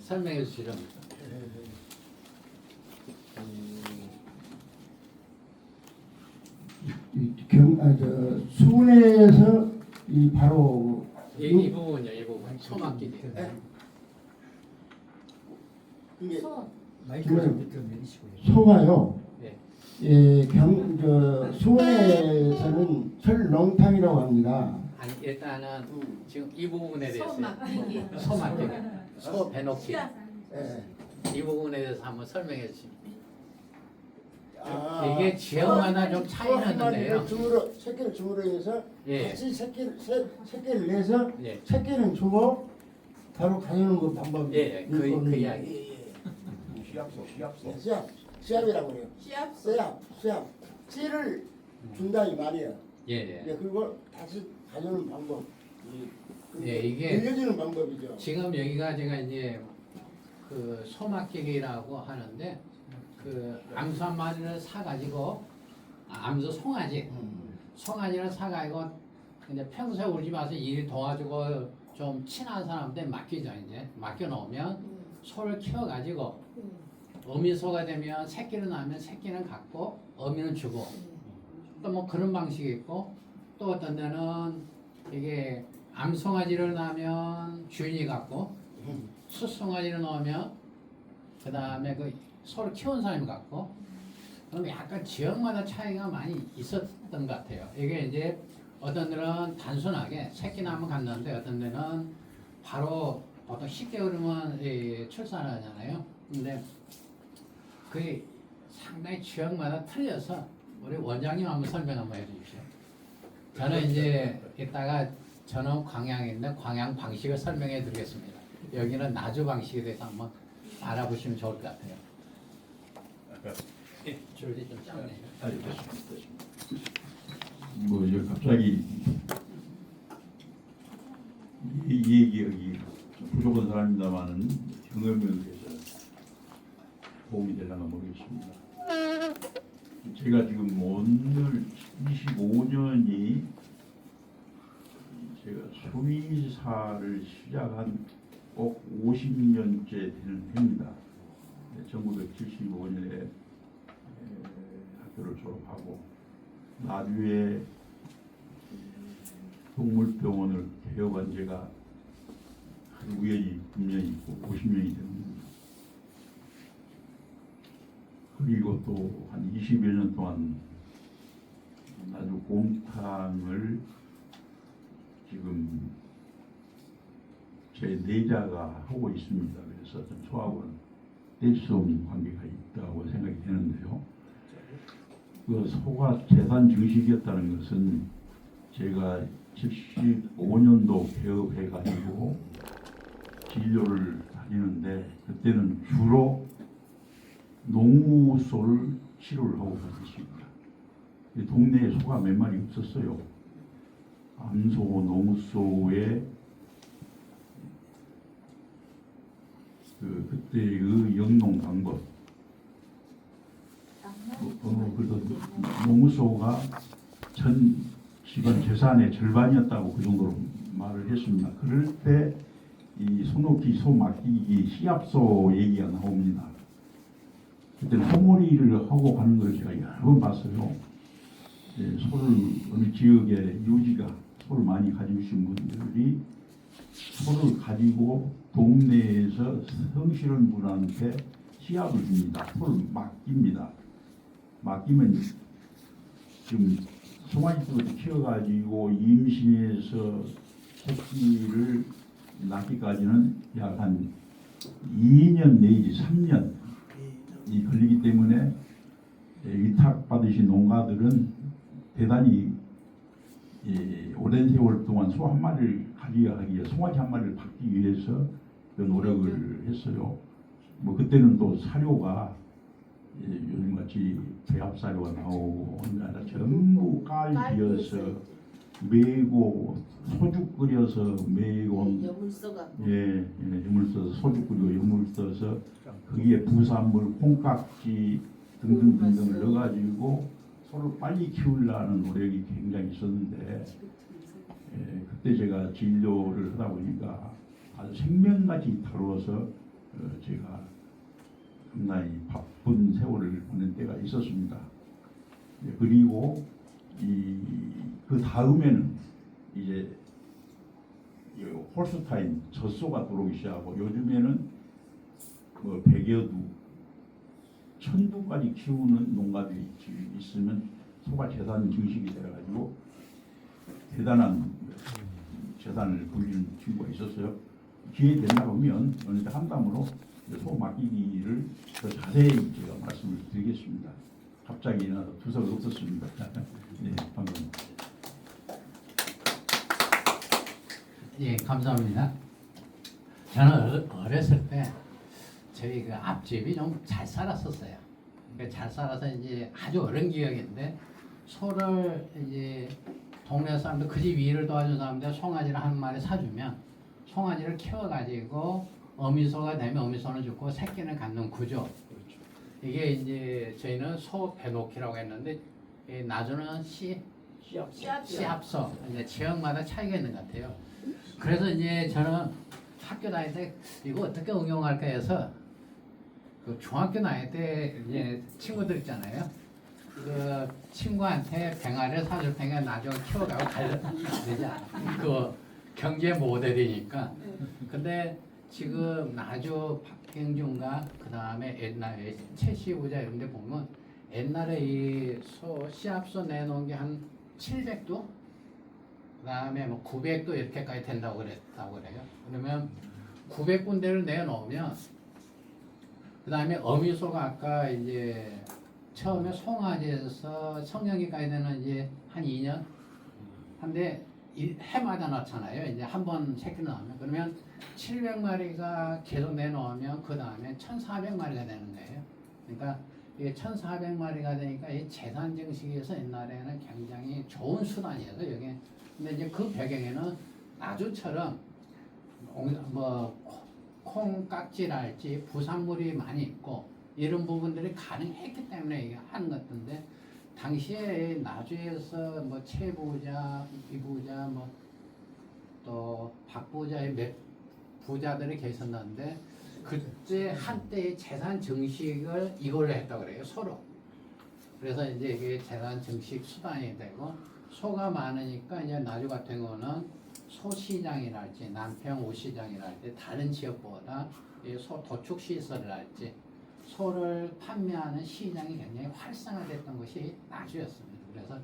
설명해 주시죠. 수원에서 이 바로 이 부분이요, 이 부분. 소막기기. 이게 마이크를 좀 내리시고요. 소가요. 네. 수원에서는 설렁탕이라고 합니다. 아니 일단은 지금 이 부분에 대해서 소막기기. 소막기기, 소 배놓기 예. 이 부분에 대해서 한번 설명해 주십시오. 아, 이게 지역마다 좀 차이는 있는데요. 새끼를 주므로 해서 예. 같이 새끼를 내서 예. 새끼는 주고 바로 가려는 그 방법이 예, 그 이야기. 시합이라고 해요. 시합. 시합. 찌를 준다 이 말이에요. 예, 예. 예, 그리고 다시 가려는 방법. 예, 이게 늘려주는 방법이죠. 지금 여기가 제가 이제 그 소막기기라고 하는데 그 암소 한 마리를 사가지고 암소 송아지를 사가지고 이제 평소에 우리 집 와서 일 도와주고 좀 친한 사람한테 맡기죠. 이제 맡겨놓으면 소를 키워가지고 어미소가 되면 새끼를 낳으면 새끼는 갖고 어미는 주고 또 뭐 그런 방식이 있고 또 어떤 데는 이게 암송아지를 낳으면 주인이 갖고 수송아지를 넣으면 그 다음에 그 소를 키운 사람이 갖고 그럼 약간 지역마다 차이가 많이 있었던 것 같아요. 이게 이제 어떤 데는 단순하게 새끼 낳으면 갔는데 어떤 데는 바로 보통 10개월이면 출산하잖아요. 근데 그게 상당히 지역마다 틀려서 우리 원장님 한번 설명 한번 해주십시오. 저는 이제 이따가 저는 광양인데 광양 방식을 설명해 드리겠습니다. 여기는 나주 방식에 대해서 한번 알아보시면 좋을 것 같아요. 줄이 좀 짧네요. 뭐 이제 갑자기 이 얘기 여기 부족한 사람입니다만은 경험에 대해서 도움이 되려나 모르겠습니다. 제가 지금 오늘 25년이 제가 수의사를 시작한 꼭 50년째 되는 해입니다. 1975년에 학교를 졸업하고 나주에 동물병원을 개업한 지가 우연히 분명히 있고 50년이 됩니다. 그리고 또 한 20여 년 동안 나주 곰탕을 지금 제 내자가 하고 있습니다. 그래서 저하고는 뗄 수 없는 관계가 있다고 생각이 되는데요. 그 소가 재산 증식이었다는 것은 제가 75년도 개업해가지고 진료를 다니는데 그때는 주로 농우소를 치료를 하고 있습니다. 동네에 소가 몇 마리 없었어요. 암소, 농우소에 그때의 영농 방법, 그래서 농우소가 전 집안 재산의 절반이었다고 그 정도로 말을 했습니다. 그럴 때 이 소놓기, 소 맡기기, 시합소 얘기가 나옵니다. 그때는 소몰이를 하고 가는 걸 제가 여러 번 봤어요. 소를 어느 지역에 유지가 소를 많이 가지신 분들이 소를 가지고 동네에서 성실한 분한테 시합을 줍니다. 소를 맡깁니다. 맡기면 지금 송아지부터 키워가지고 임신해서 새끼를 낳기까지는 약 한 2년 내지 3년이 걸리기 때문에 위탁받으신 농가들은 대단히 오랜 세월 동안 소 한 마리를 가져가기 위해 송아지 한 마리를 받기 위해서 그 노력을 했어요. 뭐 그때는 또 사료가 요즘같이 배합사료가 나오고 전부 깔비어서 메고 소죽 끓여서 메고 여물 써서 소죽 끓이고 여물 써서 거기에 부산물, 콩깍지 등등등등을 넣어가지고 소를 빨리 키우려는 노력이 굉장히 있었는데 그때 제가 진료를 하다 보니까 아주 생명같이 다루어서 제가 상당히 바쁜 세월을 보낸 때가 있었습니다. 그리고 그 다음에는 이제 이 홀스타인 젖소가 들어오기 시작하고 요즘에는 뭐 100여두, 1000두까지 키우는 농가들이 있으면 소가 재산 증식이 돼가지고 대단한 재산을 불리는 친구가 있었어요. 기회 된다 보면 어느 때 한담으로 소 맡기기를 더 자세히 제가 말씀을 드리겠습니다. 갑자기 두서가 없었습니다. 네, 감사합니다. 예, 감사합니다. 저는 어렸을 때 저희 그 앞집이 좀 잘 살았었어요. 잘 살아서 이제 아주 어린 기억인데 소를 이제 동네 사람들 그 집 일을 도와준 사람들 송아지를 한 마리 사주면 송아지를 키워가지고 어미소가 되면 어미소는 죽고 새끼는 갖는 구조. 이게 이제 저희는 소 배놓기라고 했는데 나주는 시합소 이제 지역마다 차이가 있는 것 같아요. 그래서 이제 저는 학교 다닐 때 이거 어떻게 응용할까 해서 그 중학교 다닐 때 이제 친구들 있잖아요. 그 친구한테 병아리를 사줄 테니까 나중에 키워가고 되지 않아. 그 경제 모델이니까. 근데 지금 나주 박경준과 그 다음에 옛날에 최시부자 이런 데 보면 옛날에 이 소 시합소 내놓은 게 한 700도? 그 다음에 뭐 900도 이렇게까지 된다고 그랬다고 그래요. 그러면 900군데를 내놓으면 그 다음에 어미소가 아까 이제 처음에 송아지에서 성년기까지 되는 이제 한 2년 한데 해마다 낳잖아요. 이제 한 번 새끼 낳으면 그러면 700마리가 계속 내놓으면 그 다음에 1,400마리가 되는 거예요. 그러니까 이게 1,400마리가 되니까 이 재산 증식에서 옛날에는 굉장히 좋은 수단이어서 여기 근데 이제 그 배경에는 나주처럼 뭐 콩깍지랄지 부산물이 많이 있고 이런 부분들이 가능했기 때문에 이게 하는 것 같은데 당시에 나주에서 뭐 최부자, 이부자, 뭐 또 박부자의 몇 부자들이 계셨는데 그때 한때의 재산 증식을 이걸로 했다고 그래요. 소로. 그래서 이제 이게 재산 증식 수단이 되고 소가 많으니까 이제 나주 같은 거는 소시장이랄지 남평 옷시장이랄지 다른 지역보다 소 도축 시설이랄지 소를 판매하는 시장이 굉장히 활성화됐던 것이 나주였습니다. 그래서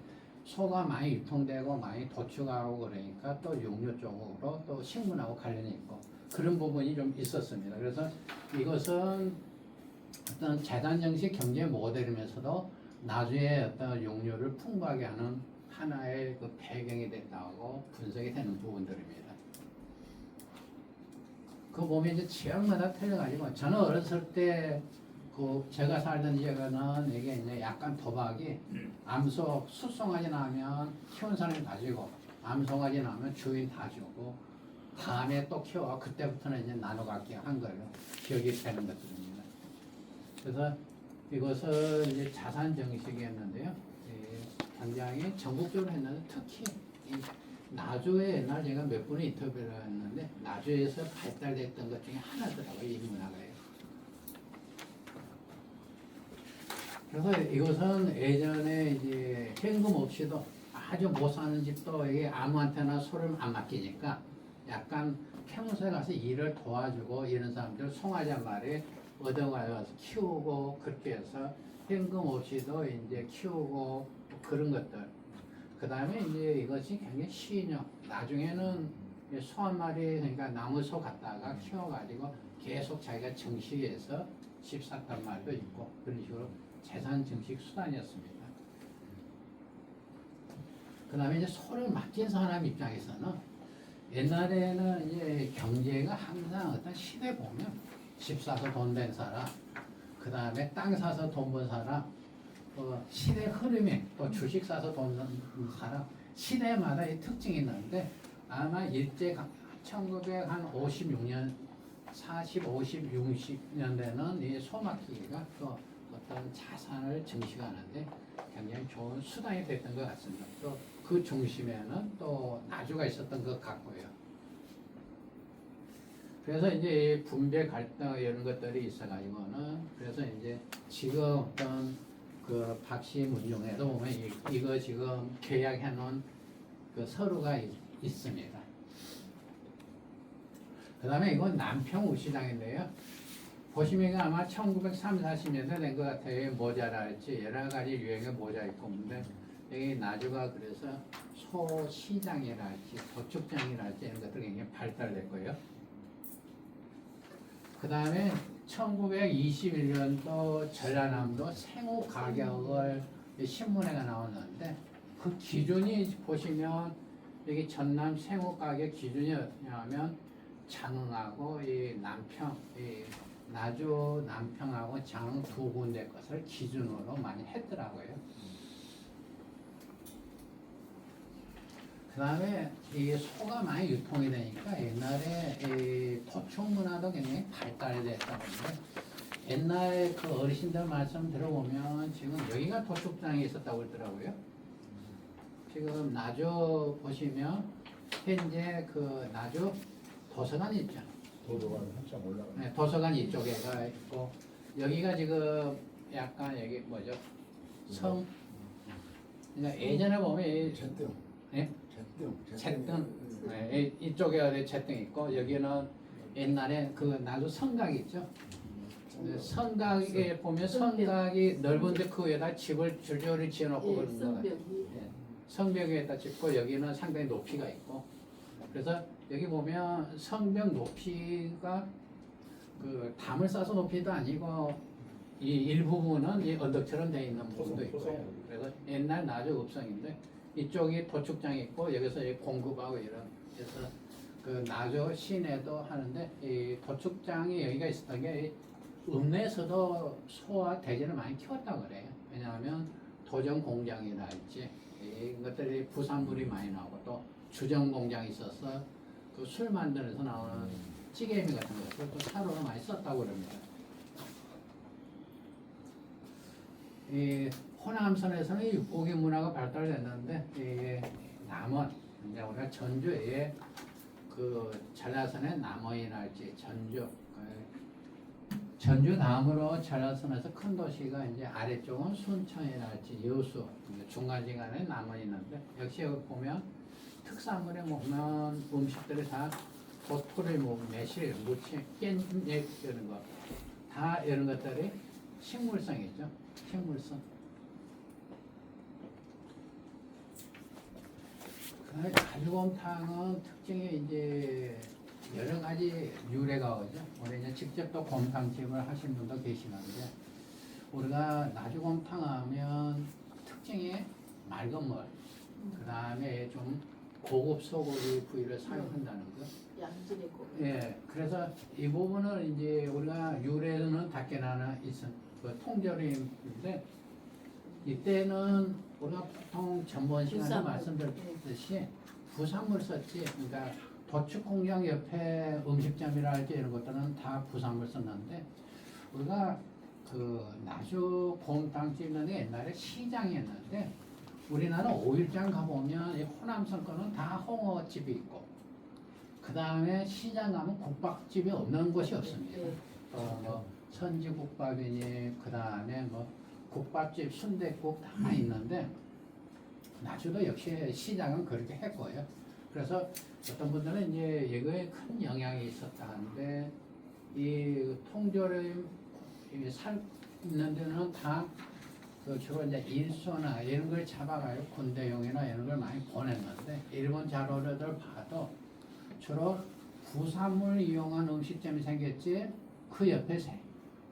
소가 많이 유통되고 많이 도축하고 그러니까 또 육류 쪽으로 또 식문하고 관련이 있고 그런 부분이 좀 있었습니다. 그래서 이것은 어떤 재단정식 경제 모델이면서도 나주의 어떤 육류를 풍부하게 하는 하나의 그 배경이 됐다고 분석이 되는 부분들입니다. 그 보면 이제 지역마다 틀려가지고 저는 어렸을 때 그 제가 살던 지역에는 이게 이제 약간 도박이 암소 숫송아지 나면 키운 사람이 가지고 암송아지 나면 주인 다 주고 다음에 또 키워 그때부터는 이제 나눠 갖기 한 걸로 기억이 되는 것들입니다. 그래서 이것은 이제 자산 정식이었는데요. 굉장히 전국적으로 했는데 특히 이 나주에 옛날 제가 몇 분의 인터뷰를 했는데 나주에서 발달됐던 것 중에 하나더라고요. 이 문화가요. 그래서 이것은 예전에 이제 현금 없이도 아주 못 사는 집도 이게 아무한테나 소를 안 맡기니까 약간 평소에 가서 일을 도와주고 이런 사람들 송아지 한 마리 얻어가서 키우고 그렇게 해서 현금 없이도 이제 키우고 그런 것들. 그 다음에 이제 이것이 굉장히 시인형. 나중에는 소 한 마리 그러니까 나무 소 갖다가 키워가지고 계속 자기가 증식해서 집 샀단 말도 있고 그런 식으로 재산 증식 수단이었습니다. 그 다음에 이제 소를 맡긴 사람 입장에서는 옛날에는 이제 경제가 항상 어떤 시대 보면 집 사서 돈 된 사람, 그 다음에 땅 사서 돈 번 사람, 시대 흐름이 또 주식 사서 돈 번 사람, 시대마다 이 특징이 있는데 아마 일제 1956년, 40, 50, 60년대는 이 소마키가 또 어떤 자산을 증식하는데 굉장히 좋은 수단이 됐던 것 같습니다. 또 그 중심에는 또 나주가 있었던 것 같고요. 그래서 이제 이 분배 갈등 이런 것들이 있어가지고는 그래서 이제 지금 어떤 그 박씨 문중에도 보면 이거 지금 계약해 놓은 그 서류가 있습니다. 그 다음에 이건 남평우시장인데요. 보시면 아마 1930, 40년대 된 것 같아요. 모자랄지 여러 가지 유행의 모자 있고 근데 여기 나주가 그래서 소시장이랄지 도축장이랄지 이런 것들이 굉장히 발달됐고요. 그 다음에 1921년도 전라남도 생후 가격을 신문에가 나왔는데 그 기준이 보시면 여기 전남 생후 가격 기준이 어떠냐면 장흥하고 이 남평, 이 나주 남평하고 장흥 두 군데 것을 기준으로 많이 했더라고요. 그 다음에 이 소가 많이 유통이 되니까 옛날에 이 도축 문화도 굉장히 발달이 됐다고 하는데 옛날에 그 어르신들 말씀 들어보면 지금 여기가 도축장이 있었다고 그러더라고요. 지금 나주 보시면 현재 그 나주 도서관 있죠. 도도가 한참 올라가. 네, 도서관 이쪽에가 있고 여기가 지금 약간 여기 뭐죠? 성. 그러니까 예전에 보면 이 잿등. 예? 잿등. 잿등. 네, 이쪽에 어디 잿등 있고 여기는 옛날에 그 나주 성곽 있죠. 네, 성곽에 보면 성곽이 넓은데 그 위에다 집을 줄줄이 지어놓고 그런 거 같아요. 예, 성벽 위에다 짓고 여기는 상당히 높이가 있고 그래서 여기 보면 성벽 높이가 그 담을 싸서 높이도 아니고 이 일부분은 이 언덕처럼 되어 있는 부분도 있고요. 그래서 옛날 나주 읍성인데 이쪽이 도축장이 있고 여기서 공급하고 이런 그래서 그 나주 시내도 하는데 이 도축장이 여기가 있었던 게 읍내에서도 소와 돼지를 많이 키웠다고 그래요. 왜냐하면 도전 공장이랄지 이것들이 부산물이 많이 나오고 또 주정 공장이 있어서 그 술 만들어서 나오는 찌개미 같은 것을 또 사료로 많이 썼다고 그럽니다. 이 호남선에서는 육고기 문화가 발달됐는데 이 남원 이제 우리가 전주에 그 전라선의 남원이랄지 전주 다음으로 전라선에서 큰 도시가 이제 아래쪽은 순천이랄지 여수 중간중간에 남원이 있는데 역시 여기 보면 특산물에 보면 음식들이 다 도토리, 매실, 무침, 깻잎 이런 거 다 이런 것들이 식물성이죠. 식물성. 가주곰탕은 특징이 이제 여러 가지 유래가 오죠. 우리 이제 직접 또 곰탕집을 하신 분도 계시는데 우리가 나주곰탕 하면 특징이 맑은 물, 그 다음에 좀 고급 소고기 부위를 사용한다는 거. 양질의 고기. 예, 그래서 이 부분은 이제 우리가 유래는 닭게나나 있은 그 통조림인데 이때는 우리가 보통 전번 시간에 부산물. 말씀드렸듯이 부산물 썼지. 그러니까 도축 공장 옆에 음식점이랄지 이런 것들은 다 부산물 썼는데 우리가 그 나주 곰탕집 있는 데 옛날에 시장이었는데 우리나라 5일장 가보면 이 호남선 거는 다 홍어집이 있고 그 다음에 시장 가면 국밥집이 없는 곳이 없습니다. 네. 뭐 선지국밥이니 그 다음에 뭐 국밥집, 순댓국 다 있는데 나주도 역시 시장은 그렇게 했고요. 그래서 어떤 분들은 이제 이거에 큰 영향이 있었다는데 이 통조림 살 있는 데는 다 그 주로 이제 일소나 이런 걸 잡아가지고 군대용이나 이런 걸 많이 보냈는데 일본 자료를 봐도 주로 부산물 이용한 음식점이 생겼지 그 옆에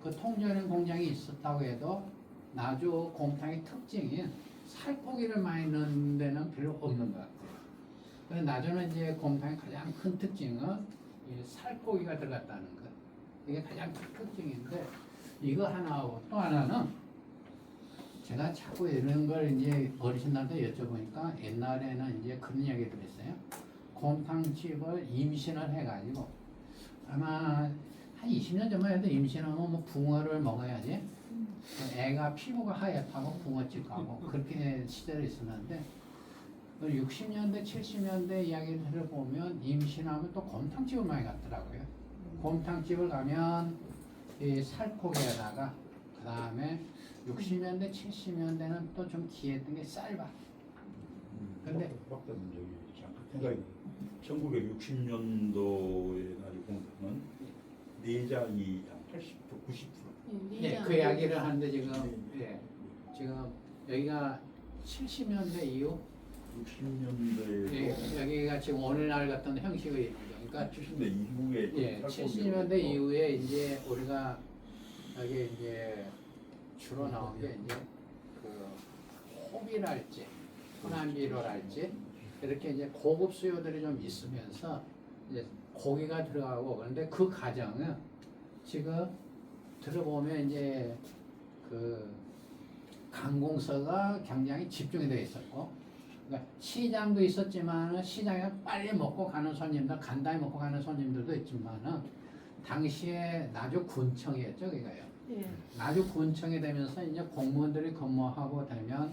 그 통조림 공장이 있었다고 해도 나주 곰탕의 특징인 살코기를 많이 넣는 데는 별로 없는 것 같아요. 그래서 나주는 이제 곰탕의 가장 큰 특징은 이 살코기가 들어갔다는 것. 이게 가장 큰 특징인데 이거 하나하고 또 하나는 제가 자꾸 이런 걸 이제 어르신들한테 여쭤보니까 옛날에는 이제 그런 이야기들 있어요. 곰탕집을 임신을 해가지고 아마 한 20년 전만 해도 임신하면 뭐 붕어를 먹어야지 애가 피부가 하얗다고 붕어집 가고 그렇게 시절이 있었는데 60년대 70년대 이야기를 들어보면 임신하면 또 곰탕집을 많이 갔더라고요. 곰탕집을 가면 이 살코기에다가 그 다음에 60년대, 70년대는 또 좀 귀했던 게 쌀밥. 근데 박사님 저기 잠깐 생각이 1960년도에 나중에 공사는 내장이 한 80% 90%. 예, 그 이야기를 하는데 지금 예, 지금 여기가 70년대 이후 60년대에도 예, 여기가 지금 오늘날 같은 형식의 그러니까 70년대 이후에 예, 70년대 이후에 이제 우리가 여기 이제 주로 나온 게 이제 그 호비랄지 호남비료랄지 이렇게 이제 고급 수요들이 좀 있으면서 이제 고기가 들어가고 그런데 그 과정은 지금 들어보면 이제 그 관공서가 굉장히 집중이 되어 있었고 그러니까 시장도 있었지만 시장에 빨리 먹고 가는 손님들 간단히 먹고 가는 손님들도 있지만은 당시에 나주 군청이었죠 그거요. 예. 나주 군청이 되면서 이제 공무원들이 근무하고 되면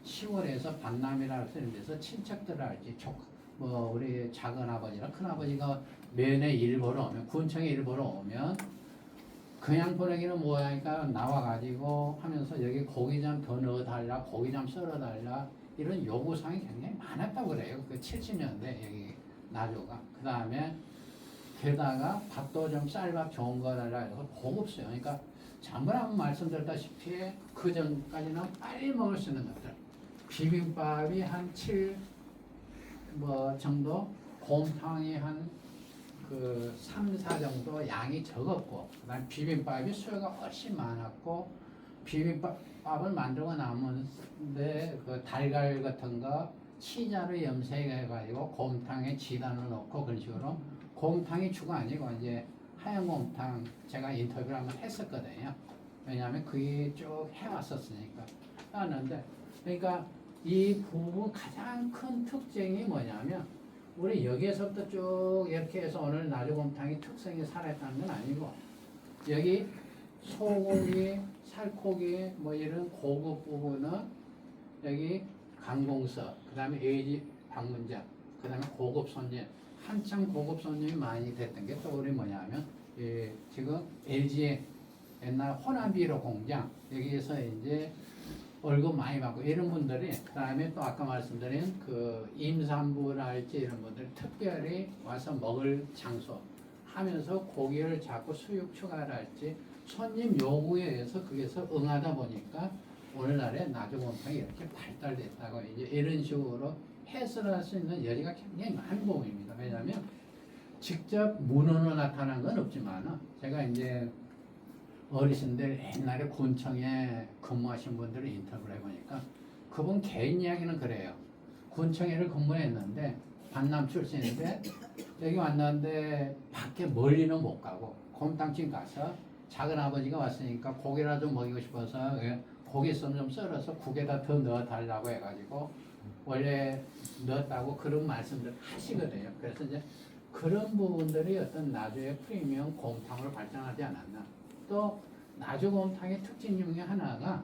시골에서 반남이라 쓰는 데서 친척들을 알지 뭐 우리 작은 아버지나 큰 아버지가 면회 일 보러 오면 군청에 일 보러 오면 그냥 보내기는 뭐하니까 나와가지고 하면서 여기 고기 좀 더 넣어달라 고기 좀 썰어달라 이런 요구사항이 굉장히 많았다고 그래요. 그 70년대 여기 나주가 그 다음에 게다가 밥도 좀 쌀밥 좋은 거 달라 해서 고급수요. 그러니까 전번에 한번 말씀드렸다시피 그 전까지는 빨리 먹을 수 있는 것들 비빔밥이 한 7 뭐 정도 곰탕이 한 그 3, 4 정도 양이 적었고 그다음 비빔밥이 수요가 훨씬 많았고 비빔밥을 만들고 남은데 그 달걀 같은 거 치자로 염색해가지고 곰탕에 지단을 넣고 그런 식으로 곰탕이 주가 아니고 이제 하얀 곰탕 제가 인터뷰를 한번 했었거든요. 왜냐하면 그게 쭉 해왔었으니까 하는데 그러니까 이 부분 가장 큰 특징이 뭐냐면 우리 여기에서부터 쭉 이렇게 해서 오늘 나주곰탕이 특성이 살아있다는 건 아니고 여기 소고기, 살코기 뭐 이런 고급 부분은 여기 관공서 그 다음에 A지 방문장 그 다음에 고급 손님 한참 고급 손님이 많이 됐던 게 또 우리 뭐냐면 지금 LG의 옛날 호남비료 공장 여기에서 이제 월급 많이 받고 이런 분들이 그 다음에 또 아까 말씀드린 그 임산부랄지 이런 분들이 특별히 와서 먹을 장소 하면서 고기를 자꾸 수육 추가를 할지 손님 요구에 의해서 거기서 응하다 보니까 오늘날에 나주곰탕이 이렇게 발달됐다고 이제 이런 식으로 해석을 할 수 있는 여지가 굉장히 많은 부분입니다. 왜냐하면 직접 문헌으로 나타난 건 없지만 제가 이제 어르신들 옛날에 군청에 근무하신 분들을 인터뷰를 해보니까 그분 개인 이야기는 그래요. 군청에를 근무했는데 반남 출신인데 여기 왔는데 밖에 멀리는 못 가고 곰탕집 가서 작은 아버지가 왔으니까 고기라도 먹이고 싶어서 고기 좀 썰어서 국에다 더 넣어달라고 해가지고 원래 넣었다고 그런 말씀들 하시거든요. 그래서 이제 그런 부분들이 어떤 나주의 프리미엄 곰탕으로 발전하지 않았나. 또 나주곰탕의 특징 중에 하나가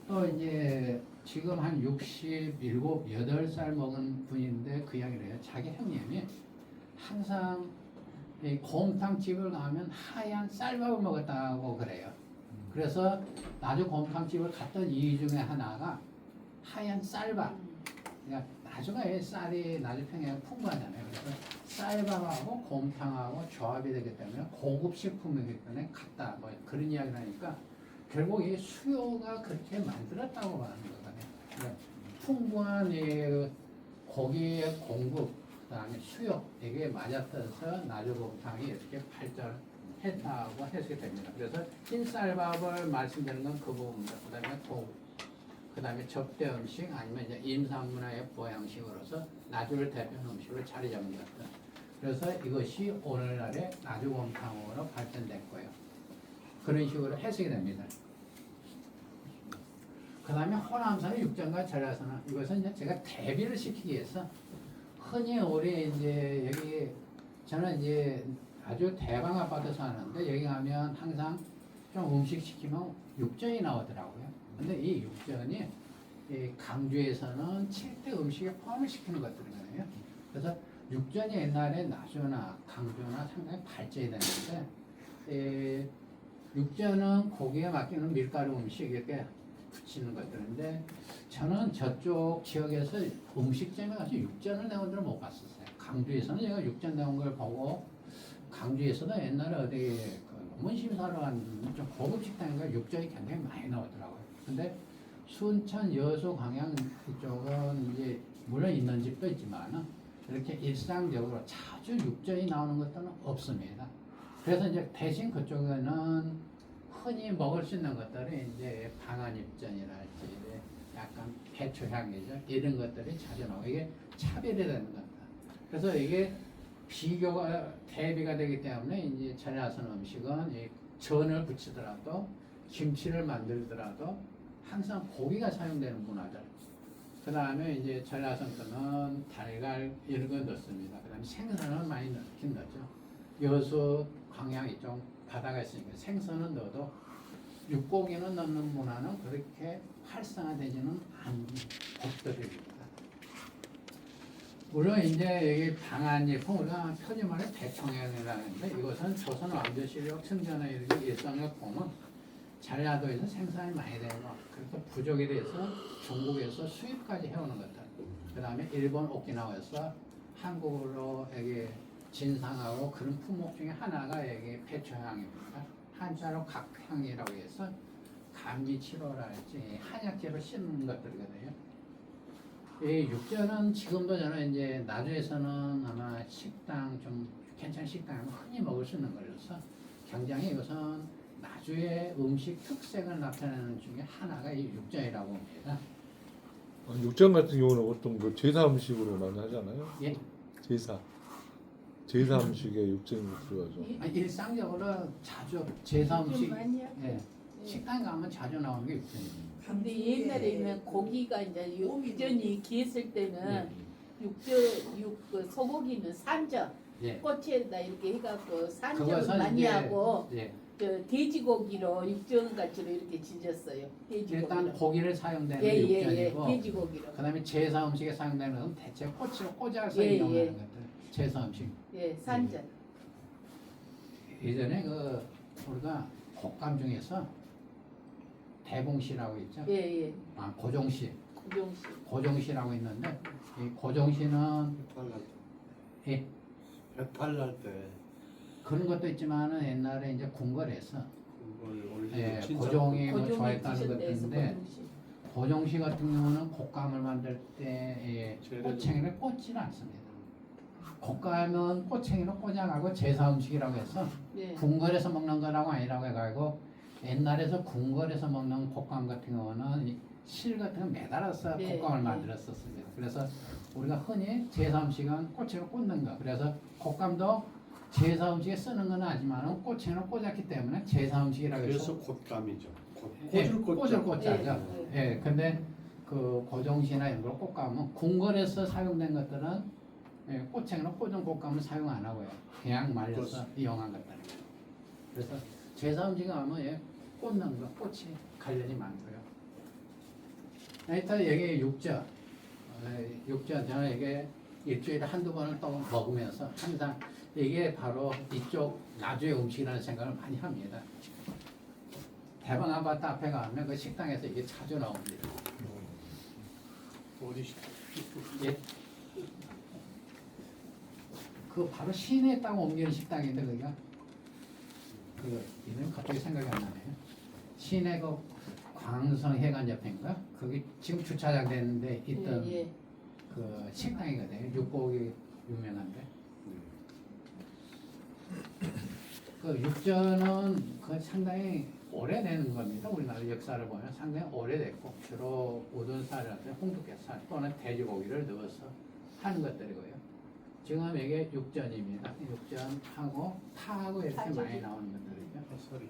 또 이제 지금 한 67, 8살 먹은 분인데 그 이야기를 해요. 자기 형님이 항상 이 곰탕집을 가면 하얀 쌀밥을 먹었다고 그래요. 그래서 나주곰탕집을 갔던 이유 중에 하나가 하얀 쌀밥. 그러니까 나주가 쌀이 나주 평양에 풍부하잖아요. 그래서 쌀밥하고 곰탕하고 조합이 되기 때문에 고급 식품이기 때문에 같다. 뭐 그런 이야기를 하니까 결국 이 수요가 그렇게 만들었다고 하는 거거든요. 그러니까 풍부한 이 고기의 공급, 그다음에 수요 이게 맞아떨어서 나주곰탕이 이렇게 발전했다고 해석이 됩니다. 그래서 흰쌀밥을 말씀드리는 건 그 부분입니다. 그다음에 접대 음식 아니면 이제 임산문화의 보양식으로서 나주를 대표하는 음식으로 자리 잡는 것들. 그래서 이것이 오늘날의 나주곰탕으로 발전됐고요. 그런 식으로 해석이 됩니다. 그 다음에 호남선의 육전과 절야선은 이것은 이제 제가 대비를 시키기 위해서 흔히 우리 이제 여기 저는 이제 아주 대방 아파트 사는데 여기 가면 항상 좀 음식 시키면 육전이 나오더라고요. 근데 이 육전이 이 강주에서는 7대 음식에 포함을 시키는 것들이거든요. 그래서 육전이 옛날에 나주나 강주나 상당히 발전이 됐는데 육전은 고기에 맡기는 밀가루 음식 이렇게 붙이는 것들인데 저는 저쪽 지역에서 음식점에 가서 육전을 내온 데를 못 봤었어요. 강주에서는 제가 육전 내온 걸 보고 강주에서도 옛날에 어디 그 문심사로 한 좀 고급 식당인가 육전이 굉장히 많이 나오더라고요. 근데 순천, 여수, 광양 이쪽은 이제 물론 있는 집도 있지만 이렇게 일상적으로 자주 육전이 나오는 것들은 없습니다. 그래서 이제 대신 그쪽에는 흔히 먹을 수 있는 것들이 이제 방안육전이랄지 약간 배추향이죠. 이런 것들이 자주 나오고 이게 차별이 되는 겁니다. 그래서 이게 비교가 대비가 되기 때문에 이제 전라선 음식은 이 전을 부치더라도 김치를 만들더라도 항상 고기가 사용되는 문화들. 그 다음에 이제 전라선 거는 달걀 이런 거 넣습니다. 그 다음에 생선을 많이 넣긴 넣죠. 여수, 광양 이쪽 바다가 있으니까 생선은 넣어도 육고기는 넣는 문화는 그렇게 활성화되지는 않는 법들입니다. 물론 이제 여기 방한예품 우리가 표지 말에 대청양이라는데 이것은 조선 왕조실록 승전의 이렇게 일성을 보면 전라도에서 생산이 많이 되고 그래서 부족에 대해서 중국에서 수입까지 해오는 것들. 그 다음에 일본 오키나와에서 한국으로 여기 진상하고 그런 품목 중에 하나가 여기 배추향입니다. 한자로 각향이라고 해서 감기 치료랄지 한약재로 쓰는 것들이거든요. 이 육전은 지금도 저는 이제 나주에서는 아마 식당 좀 괜찮은 식당에 흔히 먹을 수 있는 거라서 굉장히 이것은 나주의 음식 특색을 나타내는 중에 하나가 이 육전이라고 봅니다. 육전 같은 경우는 보통 그 제사 음식으로 많이 하잖아요. 예. 제사 음식에 육전이 들어가죠. 일상적으로 자주 제사 음식 많이 하죠. 예. 식당 가면 자주 나오는 게 육전입니다. 근데 옛날에는 고기가 이제 육전이 기했을 때는 그 소고기는 산적 예. 꼬치에다 이렇게 해갖고 산적을 그것은 많이 이제, 하고 예. 저 돼지고기로 육전같이로 이렇게 지졌어요. 돼지고기로. 일단 고기를 사용되는 예, 게 예, 예. 육전이고 돼지고기로. 그다음에 제사 음식에 사용되는 것은 대체 꼬치로 꽂아서 예, 이용하는 예. 것들 제사 음식. 예, 산적. 예전에 그 우리가 곶감 중에서 대봉씨라고 있죠. 예, 예. 아 고종씨, 고종씨. 고종씨라고 있는데 이 고종씨는 예 배탈 날 때 그런 것도 있지만은 옛날에 이제 궁궐에서 그걸 올리고 예, 진짜 고종이 뭐 고종이 좋아했다는 드셨다 해서 것인데 고종씨. 고종씨 같은 경우는 곶감을 만들 때 재래도- 꼬챙이를 꽂지는 않습니다. 곶감은 꼬챙이로 꽂아가고 제사 음식이라고 해서 예. 궁궐에서 먹는 거라고 아니라고 해가지고 옛날에서 궁궐에서 먹는 곶감 같은 경우는 이 실 같은 거 매달아서 네, 곶감을 네. 만들었었습니다. 그래서 우리가 흔히 제사 음식은 꼬치로 꽂는 거. 그래서 곶감도 제사 음식에 쓰는 건 아니지만 꼬치로 꽂았기 때문에 제사 음식이라고 해서 그래서 곶감이죠. 예, 꽂을 꽂을 꽂자죠. 예, 예, 근데 그 고종시나 이런 걸 곶감은 궁궐에서 사용된 것들은 예, 꼬챙이로 꽂은 곶감을 사용 안 하고요. 그냥 말려서 이용한 것들입니다. 그래서 제사 음식은 아마 예, 꽂는 거, 꽃이 관련이 많고요. 하여튼 여기 육전, 육전 저는 이게 일주일에 한두 번을 또 먹으면서 항상 이게 바로 이쪽 나주의 음식이라는 생각을 많이 합니다. 대방 아파트 앞에 가면 그 식당에서 이게 자주 나옵니다. 어디 예. 그 바로 시내에 딱 옮기는 식당인데 거기가 그 이름 갑자기 생각이 안 나네요. 시내 그 광성해관 옆인가? 거기 지금 주차장 됐는데 있던 예, 예. 그 식당이거든요. 육고기 유명한데. 그 육전은 그 상당히 오래된 겁니다. 우리나라 역사를 보면 상당히 오래됐고 주로 우둔살이라든지 홍두깨살 또는 돼지고기를 넣어서 하는 것들이고요. 지금 이게 육전입니다. 육전하고 파하고 이렇게 파죽이. 많이 나오는 것들이죠. 햇살이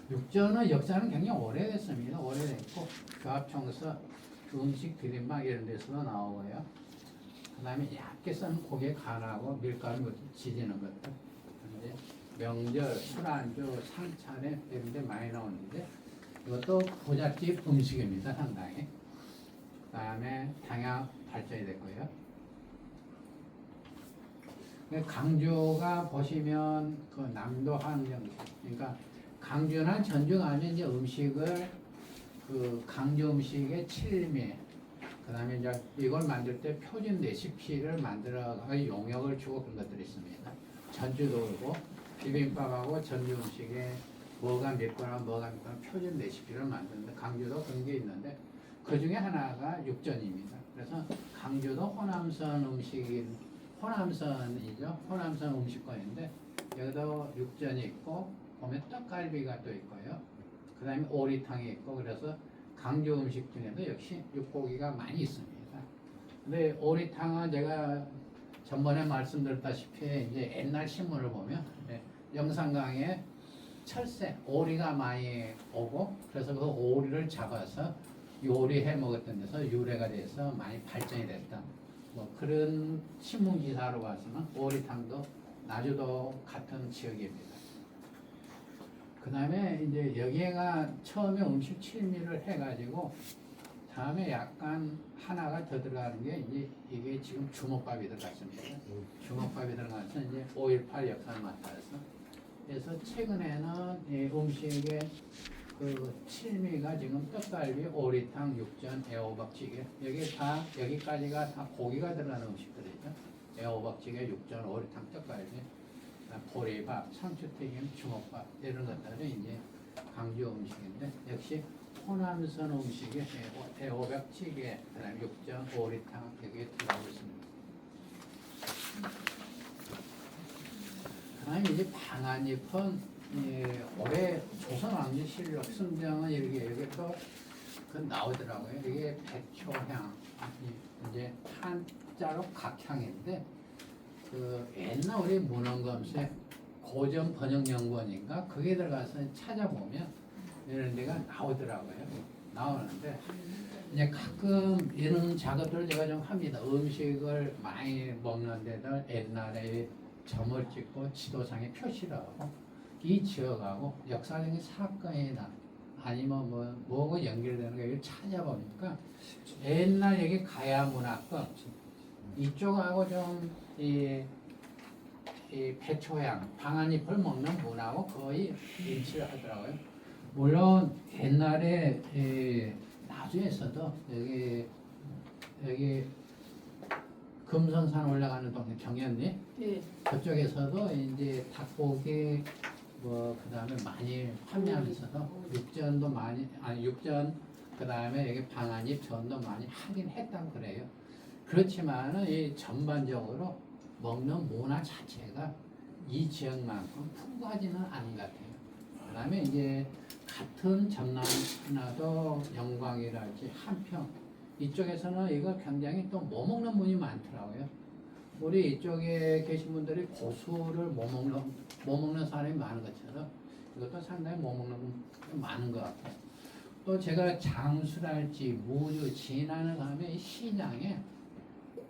육전은 역사는 굉장히 오래됐습니다. 오래됐고 교합청서 음식 비린막 이런 데서도 나오고요. 그 다음에 얇게 썬 고기에 간하고 밀가루 지지는 것들. 이제 명절, 술안주, 상차례 이런 데 많이 나오는데 이것도 부잣집 음식입니다. 상당히. 그다음에 당야 발전이 됐고요. 강주가 보시면 그 남도 한정, 그러니까 강주나 전주 가면 이제 음식을 그 강주 음식의 칠미, 그다음에 이제 이걸 만들 때 표준 레시피를 만들어 용역을 주고 그런 것들이 있습니다. 전주도 그렇고 비빔밥하고 전주 음식에 뭐가 맵거나 뭐가 맵거나 표준 레시피를 만드는데 강주도 그런 게 있는데 그 중에 하나가 육전입니다. 그래서 강주도 호남선 음식인 호남선이죠. 호남선 음식권인데 여기도 육전이 있고 보면 떡갈비가 또 있고요. 그 다음에 오리탕이 있고 그래서 강주 음식 중에도 역시 육고기가 많이 있습니다. 근데 오리탕은 제가 전번에 말씀드렸다시피 이제 옛날 신문을 보면 영산강에 철새 오리가 많이 오고 그래서 그 오리를 잡아서 요리해 먹었던 데서 유래가 돼서 많이 발전이 됐다. 뭐 그런 신문 기사로 봐서는 오리탕도 나주도 같은 지역입니다. 그 다음에 이제 여기가 처음에 음식 칠미를 해가지고 다음에 약간 하나가 더 들어가는 게 이제 이게 지금 주먹밥이 들어갔습니다. 주먹밥이 들어가서 이제 5.18 역사를 맡아서 그래서 최근에는 이 음식의 그 칠미가 지금 떡갈비, 오리탕, 육전, 애호박찌개 여기까지가 다 고기가 들어가는 음식들이죠. 애호박찌개, 육전, 오리탕, 떡갈비, 보리밥, 상추튀김, 주먹밥 이런 것들은 이제 강주 음식인데 역시 호남선 음식에 애호박찌개, 그다음 육전, 오리탕 여기에 들어가고 있습니다. 그다음에 이제 방한잎은 올해 조선왕조실록 승정은 이렇게 또 그 나오더라고요. 이게 백초향 이제 한자로 각향인데 그 옛날 우리 문헌검색 고전 번역연구원인가 거기에 들어가서 찾아보면 이런 데가 나오더라고요. 나오는데 이제 가끔 이런 작업들을 제가 좀 합니다. 음식을 많이 먹는 데들 옛날에 점을 찍고 지도상에 표시를 하고 이 지역하고 역사적인 사건이나 아니면 뭐가 연결되는 거 이걸 찾아보니까 옛날 여기 가야 문화권 이쪽하고 좀 이 배초향 방한잎을 먹는 문화하고 거의 일치를 하더라고요. 물론 옛날에 나주에서도 여기 금성산 올라가는 동네 경연리 예. 그쪽에서도 이제 닭고기 그다음에 많이 판매하면서도 육전도 많이 육전 그다음에 여기 방한잎 전도 많이 하긴 했다고 그래요. 그렇지만은 이 전반적으로 먹는 문화 자체가 이 지역만큼 풍부하지는 않은 것 같아요. 그다음에 이제 같은 전남나도 영광이랄지 한평 이쪽에서는 이거 굉장히 또 못 먹는 분이 많더라고요. 우리 이쪽에 계신 분들이 고수를 못 먹는 사람이 많은 것처럼 이것도 상당히 못 먹는 게 많은 것 같아요. 또 제가 장수랄지 무주 진안을 가면 시장에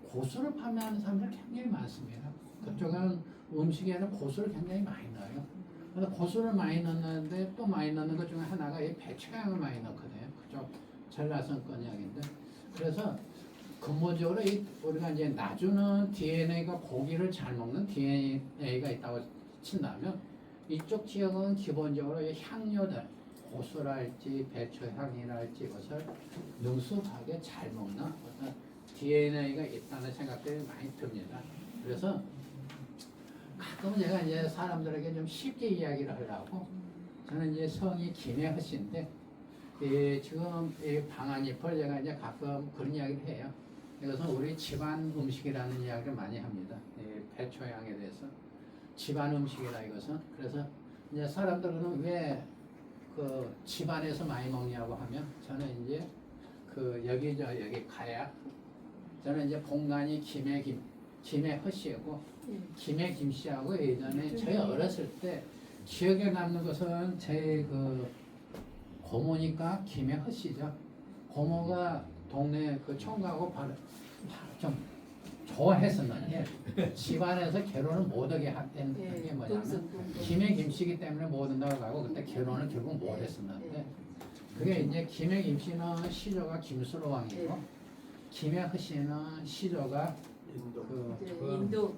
고수를 판매하는 사람들 굉장히 많습니다. 그쪽은 음식에는 고수를 굉장히 많이 넣어요. 그래서 고수를 많이 넣는데 또 많이 넣는 것 중에 하나가 이 배추향을 많이 넣거든요. 그쪽 전라선 건약인데 그래서 근본적으로 우리가 이제 나주는 DNA가 고기를 잘 먹는 DNA가 있다고 친다면 이쪽 지역은 기본적으로 향료들 고수랄지 배추향이랄지 이것을 능숙하게 잘 먹는 어떤 DNA가 있다는 생각들이 많이 듭니다. 그래서 가끔 제가 이제 사람들에게 좀 쉽게 이야기를 하려고 저는 이제 성이 김해허씨인데 지금 이 방한잎을 제가 이제 가끔 그런 이야기를 해요. 이것은 우리 집안 음식이라는 이야기를 많이 합니다. 배초향에 대해서 집안 음식이라 이것은. 그래서 이제 사람들은 왜 그 집안에서 많이 먹냐고 하면 저는 이제 여기 가야 저는 이제 본관이 김해허씨고 김해김씨하고 예전에 저희 어렸을 때 기억에 남는 것은 제 고모니까 김해허씨죠. 고모가 동네 총각하고 바로 좀 좋아했었는데 집안에서 결혼을 못하게 했던 게 뭐냐면 김해 김씨이기 때문에 못 한다고 하고 그때 결혼을 결국 못했었는데 그게 이제 김해 김씨는 시조가 김수로왕이고 김해 허씨는 시조가 인도. 이제 그 인도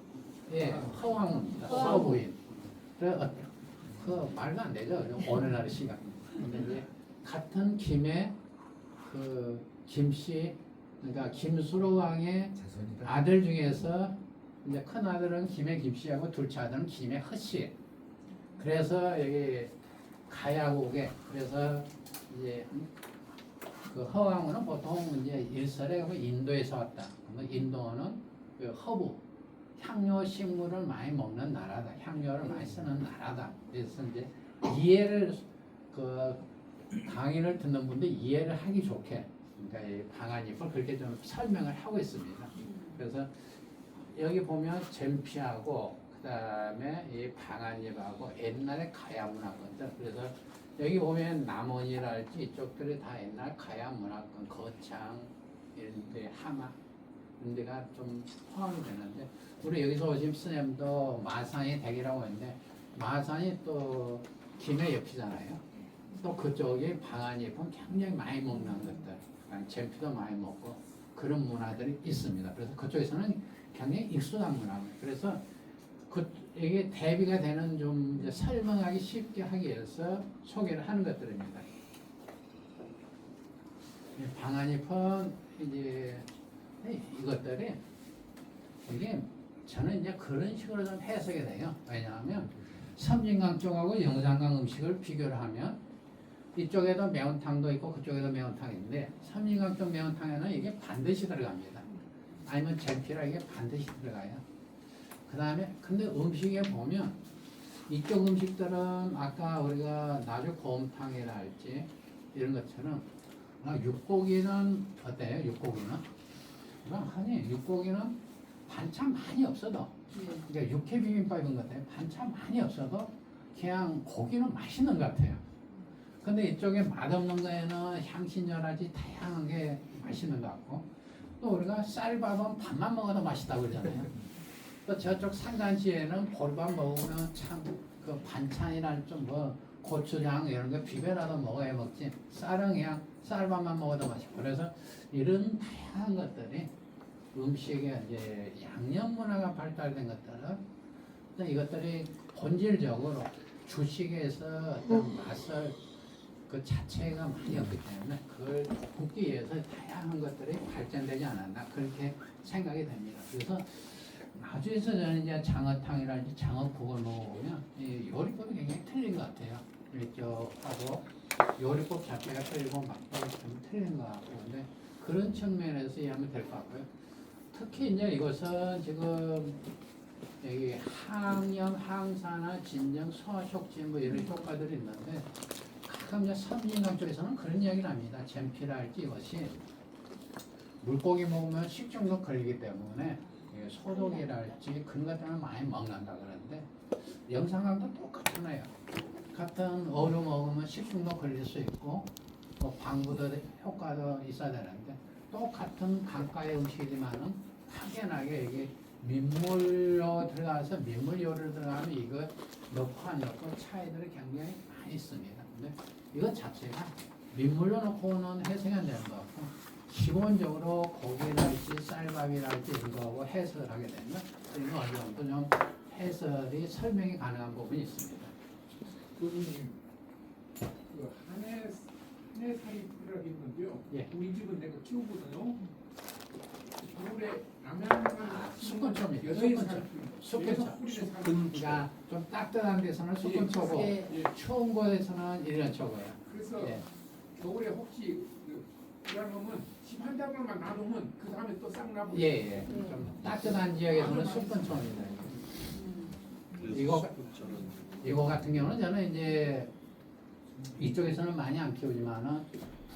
예, 허왕입니다. 허왕. 서부인. 그 말도 안 되죠. 오늘날 시각. 근데 이제 같은 김에 그 김씨, 그러니까 김수로 왕의 자손이다. 아들 중에서 이제 큰 아들은 김해 김씨하고 둘째 아들은 김해 허씨. 그래서 여기 가야국에 그래서 이제 그 허왕은 보통 이제 일설에 그 인도에서 왔다. 그러면 인도는 그 허부 향료 식물을 많이 먹는 나라다. 향료를 많이 쓰는 나라다. 그래서 이제 이해를 그 강의를 듣는 분들 이해를 하기 좋게 그러니까 이 방한잎을 그렇게 좀 설명을 하고 있습니다. 그래서 여기 보면 잼피하고 그다음에 이 방한잎하고 옛날에 가야 문화권들 그래서 여기 보면 남원이랄지 이쪽들이 다 옛날 가야 문화권 거창 이런데 하마 이런 데가 좀 포함이 되는데 우리 여기서 오신 스님도 마산이 댁이라고 했는데 마산이 또 김해 옆이잖아요. 또 그쪽이 방한잎은 굉장히 많이 먹는 것들 잼피도 많이 먹고 그런 문화들이 있습니다. 그래서 그쪽에서는 굉장히 익숙한 문화입니다. 그래서 이게 대비가 되는 좀 이제 설명하기 쉽게 하기 위해서 소개를 하는 것들입니다. 방한잎은 이제 이것들이 이게 저는 이제 그런 식으로 좀 해석이 돼요. 왜냐하면 섬진강 쪽하고 영산강 음식을 비교를 하면 이쪽에도 매운탕도 있고 그쪽에도 매운탕이 있는데 섬진강 쪽 매운탕에는 이게 반드시 들어갑니다. 아니면 잼피라 이게 반드시 들어가요. 그 다음에 근데 음식에 보면 이쪽 음식들은 아까 우리가 나주 곰탕이라 할지 이런 것처럼 육고기는 어때요? 육고기는? 아니 육고기는 반찬 많이 없어도 그러니까 육회 비빔밥인 것 같아요. 반찬 많이 없어도 그냥 고기는 맛있는 것 같아요. 근데 이쪽에 맛없는 거에는 향신료라지 다양하게 맛있는 것 같고 또 우리가 쌀밥은 밥만 먹어도 맛있다고 그러잖아요. 또 저쪽 산간지에는 보리밥 먹으면 참 그 반찬이랄 좀 뭐 고추장 이런 거 비벼라도 먹어야 먹지 쌀은 그냥 쌀밥만 먹어도 맛있고 그래서 이런 다양한 것들이 음식에 이제 양념 문화가 발달된 것들은 이것들이 본질적으로 주식에서 어떤 맛을 그 자체가 많이 없기 때문에 그걸 굽기 위해서 다양한 것들이 발전되지 않았나 그렇게 생각이 됩니다. 그래서 나주에서 저는 이제 장어탕이라든지 장어국을 먹어보면 이 요리법이 굉장히 틀린 것 같아요. 이쪽하고 요리법 자체가 틀리고 맛법이 좀 틀린 것 같고 근데 그런 측면에서 이해하면 될 것 같고요. 특히 이제 이것은 지금 여기 항염, 항산화, 진정, 소화촉진 뭐 이런 효과들이 있는데 가끔 이제 섬진강 쪽에서는 그런 이야기를 합니다. 잼피라 할지 이것이 물고기 먹으면 식중독 걸리기 때문에 소독이랄지 그런 것들을 많이 먹는다 그러는데 영산강도 똑같잖아요. 같은 어류 먹으면 식중독 걸릴 수 있고 뭐 방부도 효과도 있어야 되는데 똑같은 강가의 음식이지만은 확연하게 이게 민물로 들어가서 민물 요리로 들어가면 이거 넣고 안 넣고 차이들이 굉장히 많이 있습니다. 근데 이것 자체가 민물로 넣고는 해석이 안 되는 것 같고 기본적으로 고기랄지 쌀밥이랄지 이런 거하고 해석을 하게 되면 이거 어느 정도 좀 해설이 설명이 가능한 부분이 있습니다. 교수님, 그 한해살이라고 있는데요. 예. 우리 집은 내가 키우거든요. 겨울에 라면 숙건초입니다. 숙건초. 숙건초. 그러니까 좀 따뜻한 데서는 숙건초고 예. 추운 곳에서는 이런 초고요. 그래서 예. 겨울에 혹시 그러면 집 한 장만 놔두면 그 다음에 또 싹 나고. 예. 좀 따뜻한 지역에서는 숙건초입니다. 이거 같은 경우는 저는 이제 이쪽에서는 많이 안 키우지만은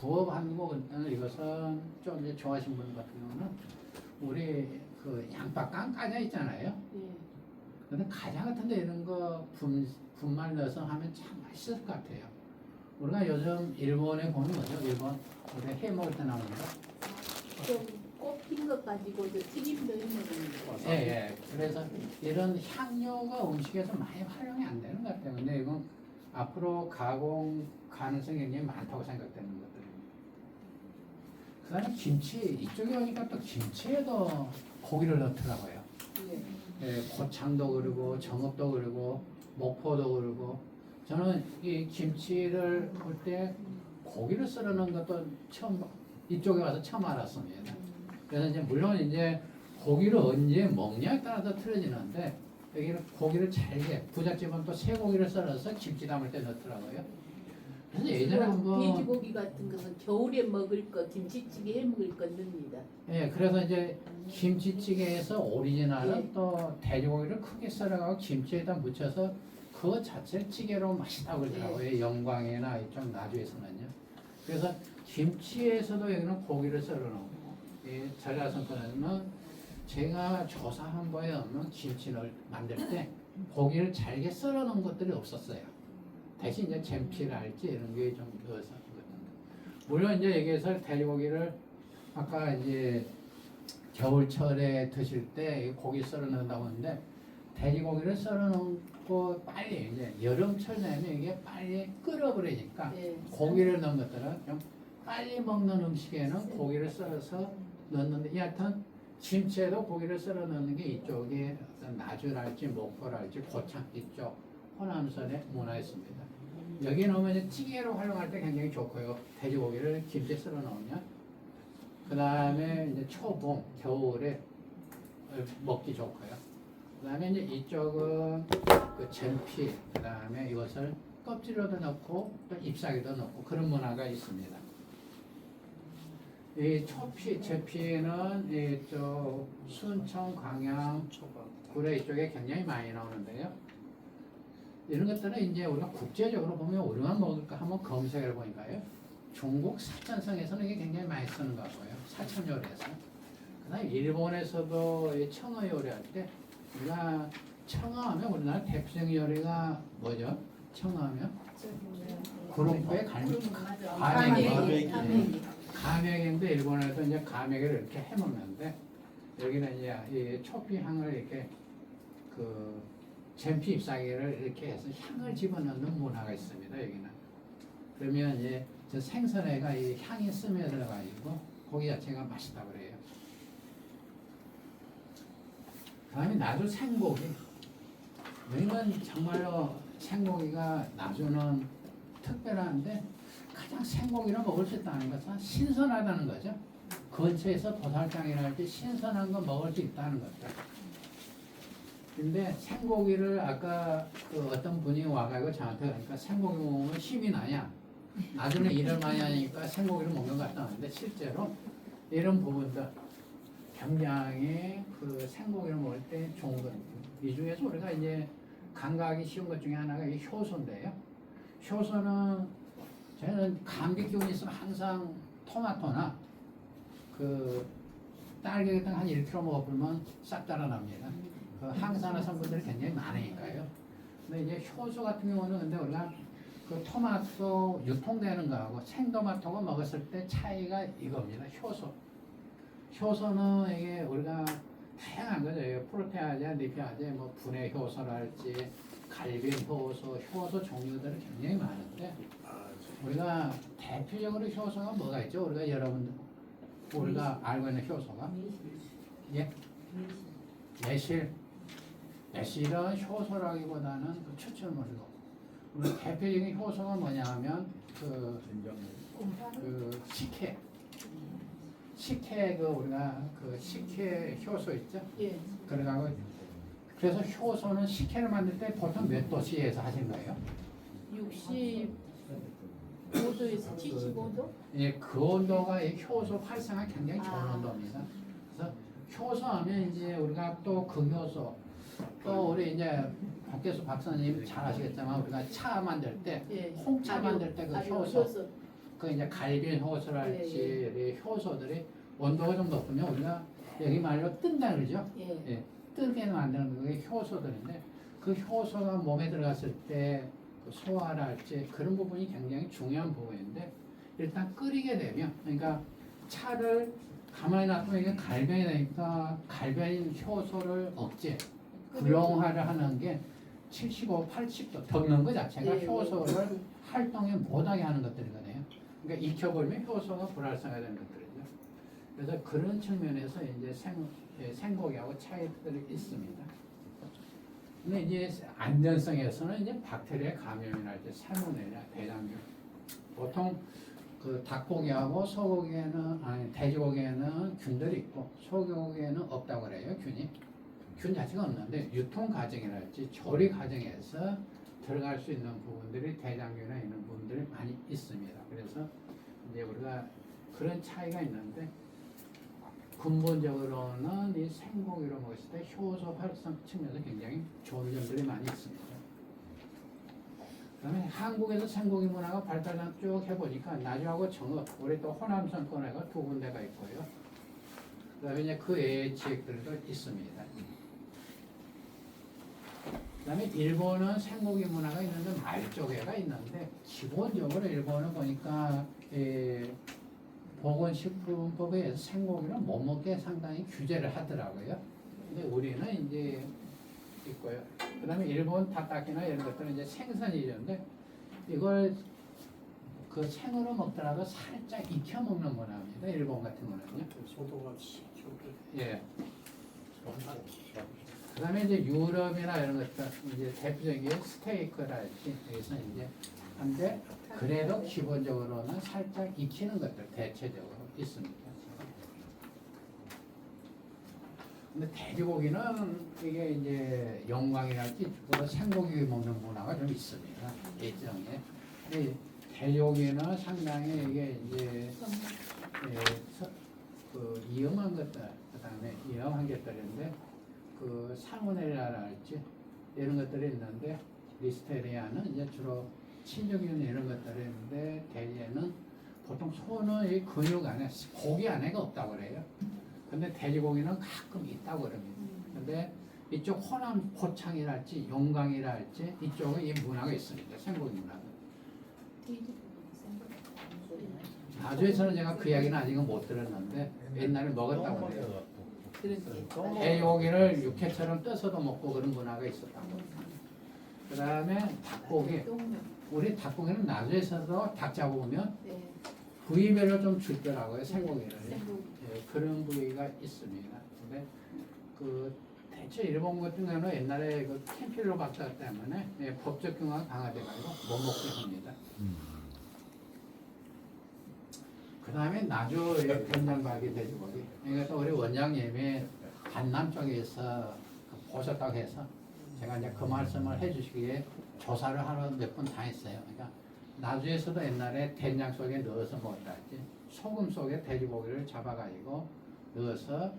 부업하는 거는 이것은 좀 이제 좋아하시는 분 같은 경우는 우리 그 양파깡 까자 있잖아요. 예. 근데 가자 같은데 이런 거 분말 넣어서 하면 참 맛있을 것 같아요. 우리가 요즘 일본에 보면 뭐죠? 일본 우리 해 먹을 때 나오는 거. 좀 꼽힌 것 가지고 이제 튀김도 있는 거. 예. 그래서 이런 향료가 음식에서 많이 활용이 안 되는 것 같아요. 근데 이건 앞으로 가공 가능성이 굉장히 많다고 생각되는 것들입니다. 그다음에 김치 이쪽에 오니까 또 김치에도 고기를 넣더라고요. 예. 예, 고창도 그러고 정읍도 그러고 목포도 그러고 저는 이 김치를 볼 때 고기를 썰어 넣은 것도 처음 이쪽에 와서 처음 알았습니다. 그래서 이제 물론 이제 고기를 언제 먹냐에 따라서 틀어지는데 여기는 고기를 잘게 부잣집은 또 쇠고기를 썰어서 김치 담을 때 넣더라고요. 그래서 예전에 한번 돼지고기 같은 것은 겨울에 먹을 거 김치찌개 해 먹을 거 넣습니다. 예, 그래서 이제 김치찌개에서 오리지널은 예. 또 돼지고기를 크게 썰어가고 김치에다 묻혀서 그거 자체를 찌개로 맛있다고 그러더라고요. 영광이나 이쪽 나주에서는요. 그래서 김치에서도 여기는 고기를 썰어놓고 이 전라성권에는 제가 조사한 바에 의하면 김치를 만들 때 고기를 잘게 썰어놓은 것들이 없었어요. 대신 이제 잼피랄지 이런 게 좀 넣어서 물론 이제 여기에서 돼지고기를 아까 이제 겨울철에 드실 때 고기 썰어 넣는다고 하는데 돼지고기를 썰어 놓고 빨리 이제 여름철 되면 이게 빨리 끓어버리니까 예. 고기를 넣은 것들은 좀 빨리 먹는 음식에는 고기를 썰어서 넣는데 여하튼 김치에도 고기를 썰어 넣는 게 이쪽에 어떤 나주랄지 목포랄지 고창 이쪽 호남선에 문화에 있습니다. 여기 넣으면 이제 찌개로 활용할 때 굉장히 좋고요. 돼지고기를 김치에 썰어 넣으면 그 다음에 이제 초봄 겨울에 먹기 좋고요. 그 다음에 이제 이쪽은 그 전피 그 다음에 이것을 껍질로도 넣고 또 잎사귀도 넣고 그런 문화가 있습니다. 이 초피, 제피는 이쪽 순천, 광양, 구례 이쪽에 굉장히 많이 나오는데요. 이런 것들은 이제 우리가 국제적으로 보면 우리만 먹을까 한번 검색해 보니까요. 중국 사천성에서는 이게 굉장히 많이 쓰는 것 같고요. 사천 요리에서. 그다음에 일본에서도 이 청어 요리할 때 우리가 청어하면 우리나라 대표적인 요리가 뭐죠? 청어하면 구름포에 가메기. 가메기인데 일본에서 이제 가메기를 이렇게 해먹는데 여기는 이제 이 초피향을 이렇게 그 잼피 잎사귀를 이렇게 해서 향을 집어넣는 문화가 있습니다. 여기는 그러면 이제 저 생선회가 이 향이 스며들어가지고 고기 자체가 맛있다고 그래요. 그다음에 나주 생고기. 여기는 정말로 생고기가 나주는 특별한데 가장 생고기를 먹을 수 있다는 것은 신선하다는 거죠. 근처에서 도살장이랄지 신선한 거 먹을 수 있다는 것들. 근데 생고기를 아까 그 어떤 분이 와가지고 저한테 그러니까 생고기 먹으면 힘이 나냐? 나중에 일을 많이 하니까 생고기를 먹는 것 같다는데 실제로 이런 부분들 굉장히 그 생고기를 먹을 때 좋은 겁니다. 이 중에서 우리가 이제 간과하기 쉬운 것 중에 하나가 이 효소인데요. 효소는 저는 감기 기운이 있으면 항상 토마토나 그 딸기 같은 거 한 1kg 먹어보면 싹 달아납니다. 그 항산화 성분들이 굉장히 많으니까요. 근데 이제 효소 같은 경우는 근데 우리가 그 토마토 유통되는 거하고 생토마토가 먹었을 때 차이가 이겁니다. 효소. 효소는 이게 우리가 다양한 거죠. 프로테아제, 니페아제, 뭐 분해 효소랄지 갈빈 효소, 효소 종류들이 굉장히 많은데 우리가 대표적으로 효소가 뭐가 있죠? 우리가 여러분들 우리가 알고 있는 효소가 예? 매실. 매실은 효소라기보다는 그 추출물이고 우리 대표적인 효소가 뭐냐면 그 식혜. 식혜 그 우리가 그 식혜 효소 있죠? 예. 그래가지고 그래서 효소는 식혜를 만들 때 보통 몇 도씨에서 하신 거예요? 65도에서 75도? 예, 그 온도가 이 효소 활성화 굉장히 좋은 온도입니다. 그래서 효소하면 이제 우리가 또 금효소, 또 우리 이제 박계수 박사님 잘 아시겠지만 우리가 차 만들 때, 예. 홍차 만들 때 그 효소, 그 이제 갈빈 효소랄지 이 효소들이 온도가 좀 높으면 우리가 여기 말로 뜬다 그러죠. 예. 예, 뜨게 만드는 게 효소들인데 그 효소가 몸에 들어갔을 때 그 소화랄지 그런 부분이 굉장히 중요한 부분인데 일단 끓이게 되면 그러니까 차를 가만히 놔두면 이게 갈변이 되니까 갈변인 효소를 억제 불용화를 하는 게 75, 80도 덮는 것 자체가 예. 효소를 활동에 못하게 하는 것들이거든요. 그러니까 익혀버리면 효소가 불활성화되는 것들이죠. 그래서 그런 측면에서 이제 생고기하고 차이들이 있습니다. 근데 이제 안전성에서는 이제 박테리아 감염이랄지 살모넬라, 대장균. 보통 그 닭고기하고 소고기에는 아니 돼지고기에는 균들이 있고 소고기에는 없다고 그래요, 균이. 균 자체가 없는데 유통 과정이랄지 조리 과정에서 들어갈 수 있는 부분들이 대장균에 있는 부분들이 많이 있습니다. 그래서 이제 우리가 그런 차이가 있는데 근본적으로는 이 생고기로 먹었을 때 효소 활성 측면에서 굉장히 좋은 점들이 많이 있습니다. 그다음에 한국에서 생고기 문화가 발달을 쭉 해보니까 나주하고 정읍, 우리 또 호남선권에가 두 군데가 있고요. 그다음에 이제 그 외의 지역들도 있습니다. 그다음에 일본은 생고기 문화가 있는데 말 쪽에가 있는데 기본적으로 일본은 보니까 보건식품법에 의해서 생고기는 못 먹게 상당히 규제를 하더라고요. 근데 우리는 이제 있고요. 그다음에 일본 타타키나 이런 것들은 이제 생선이는데 이걸 그 생으로 먹더라도 살짝 익혀 먹는 문화입니다. 일본 같은 거는요. 소도가 예. 그다음에 이제 유럽이나 이런 것들 이제 대표적인 게 스테이크랄지 여기서 이제 한데 그래도 기본적으로는 살짝 익히는 것들 대체적으로 있습니다. 근데 돼지고기는 이게 이제 영광이랄지 생고기 먹는 문화가 좀 있습니다. 일정에. 근데 돼지고기는 상당히 이게 이제 그 위험한 것들, 그다음에 위험한 것들인데 그 살모넬라랄지 이런 것들이 있는데 리스테리아는 이제 주로 친족균 이런 것들이 있는데 돼지에는 보통 소는 이 근육 안에 고기 안에가 없다고 그래요. 근데 돼지고기는 가끔 있다고 그럽니다. 근데 이쪽 호남 고창이랄지 용강이랄지 이쪽은 이 문화가 있습니다. 생고기 문화가. 나주에서는 제가 그 이야기는 아직은 못 들었는데 옛날에 먹었다고 그래요. 돼지고기를 육회처럼 떠서도 먹고 그런 문화가 있었다고. 그 다음에 닭고기. 우리 닭고기는 나주에서도 닭 잡아오면 부위별로 좀 주더라고요. 생고기를. 예, 그런 부위가 있습니다. 근데 그 대체 일본 같은 경우는 옛날에 그 캠필로박터 때문에 예, 법적 경우가 강화돼가지고 못 먹게 합니다. 그 다음에 나주의 된장박이 돼지고기. 그러니까 또 우리 원장님이 한남 쪽에서 보셨다고 해서 제가 이제 그 말씀을 해주시기에 조사를 하러 몇 번 다녔어요. 그러니까 나주에서도 옛날에 된장 속에 넣어서 먹었다 했지. 소금 속에 돼지고기를 잡아가지고 넣어서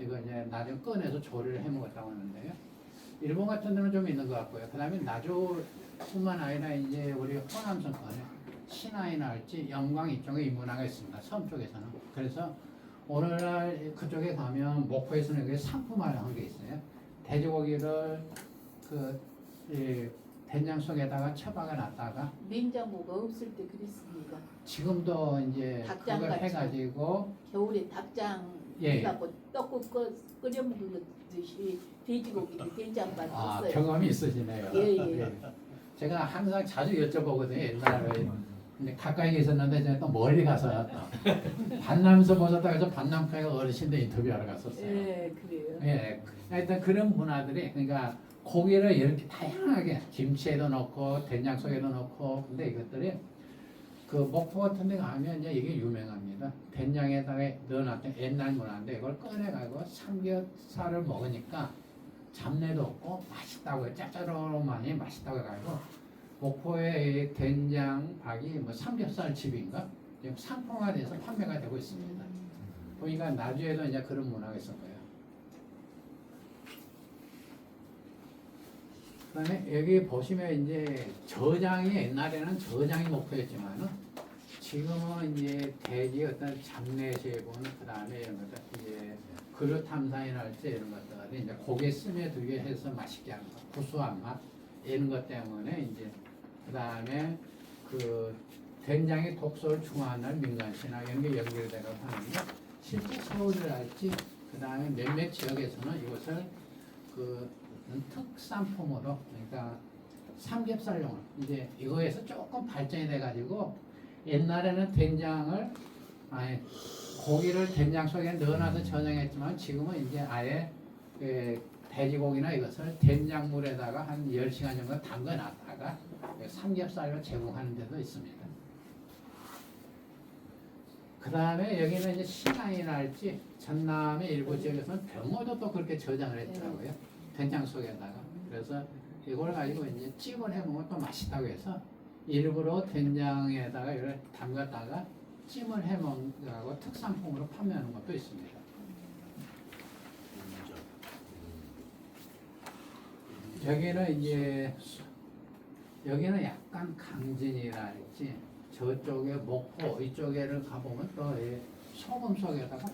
이거 이제 나중에 꺼내서 조리를 해 먹었다고 하는데요. 일본 같은 데는 좀 있는 것 같고요. 그 다음에 나주뿐만 아니라 이제 우리 호남선권에 신화이나 할지 영광 이쪽에 이 문화가 있습니다. 섬 쪽에서는. 그래서 오늘날 그쪽에 가면 목포에서는 여기 상품화라는 게 있어요. 돼지고기를 이 된장 속에다가 처박아 놨다가 냉장고가 없을 때 그랬습니다. 지금도 이제 닭장 그걸 같이. 해가지고 겨울에 닭장 예. 갖고 떡국 끓여 먹듯이 돼지고기를 된장만 아, 했어요. 경험이 있으시네요. 예. 제가 항상 자주 여쭤보거든요. 옛날에 근데 가까이 계셨는데 제가 또 멀리 가서 또 반남에서 보셨다 해서 반남카가 어르신들 인터뷰하러 갔었어요. 예, 그래요. 예, 하여튼 그런 문화들이 그러니까 고기를 이렇게 다양하게 김치에도 넣고 된장 속에도 넣고 근데 이것들이 그 목포 같은 데 가면 이제 이게 유명합니다. 된장에다가 넣어놨던 옛날 문화인데 이걸 꺼내가지고 삼겹살을 먹으니까 잡내도 없고 맛있다고 짭짤하니 맛있다고 해가지고 목포의 된장박이 뭐 삼겹살 집인가 지금 상품화돼서 판매가 되고 있습니다. 보니까 나주에도 이제 그런 문화가 있었고요. 그다음에 여기 보시면 이제 저장이 옛날에는 저장이 목표였지만은 지금은 이제 돼지 어떤 잡내 제분 그다음에 이런 것들 이제 그릇 탐사이랄지 이런 것들이 이제 고기에 스며들게 해서 맛있게 하는 거, 구수한 맛 이런 것 때문에 이제 그다음에 그 된장의 독소를 중화하는 민간신화 이런 게 연결되고 하는데 실제 서울이랄지 그다음에 몇몇 지역에서는 이것을 그 특산품으로 그러니까 삼겹살용으로 이제 이거에서 조금 발전이 돼가지고 옛날에는 된장을 고기를 된장 속에 넣어놔서 저장했지만 지금은 이제 아예 돼지고기나 이것을 된장물에다가 한 10시간 정도 담가놨다가 삼겹살로 제공하는 데도 있습니다. 그 다음에 여기는 이제 신안이랄지 전남의 일부 지역에서는 병어도 또 그렇게 저장을 했더라고요. 된장 속에다가. 그래서 이걸 가지고 이제 찜을 해먹으면 또 맛있다고 해서 일부러 된장에다가 이걸 담갔다가 찜을 해먹고 특산품으로 판매하는 것도 있습니다. 여기는 이제 여기는 약간 강진이랄지 저쪽에 목포 이쪽에를 가보면 또 소금 속에다가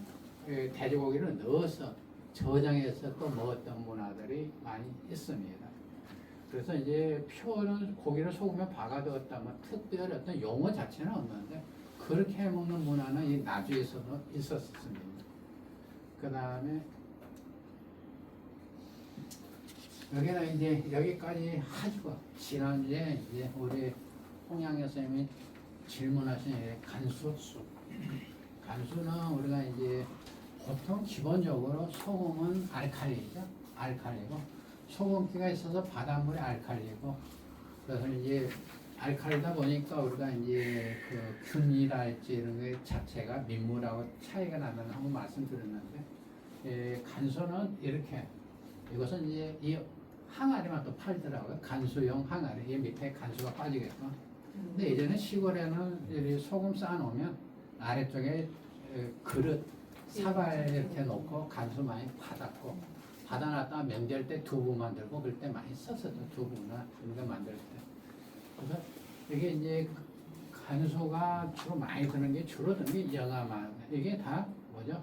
돼지고기를 넣어서 저장해서 또 먹었던 문화들이 많이 있습니다. 그래서 이제 표는 고기를 소금에 박아두었다면 특별히 어떤 용어 자체는 없는데 그렇게 해먹는 문화는 이 나주에서도 있었습니다. 그 다음에 여기는 이제 여기까지 하시고 지난주에 이제 우리 홍양여 선생님이 질문하신 간수. 간수는 우리가 이제 보통 기본적으로 소금은 알칼리죠. 알칼리고 소금기가 있어서 바닷물이 알칼리고 그래서 이제 알칼리다 보니까 우리가 이제 그 균이랄지 이런 게 자체가 민물하고 차이가 난다는 한번 말씀드렸는데 간수는 이렇게 이것은 이제 이 항아리만 또 팔더라고요. 간수용 항아리. 이 밑에 간수가 빠지겠고. 근데 예전에 시골에는 이렇게 소금 쌓아놓으면 아래쪽에 그릇, 사발 이렇게 놓고 간수 많이 받았고 받아놨다가 명절 때 두부 만들고 그럴 때 많이 썼었죠. 두부나 이런 거 만들 때. 그래서 이게 이제 간수가 주로 많이 드는 게 주로 드는 게 영아만. 이게 다 뭐죠?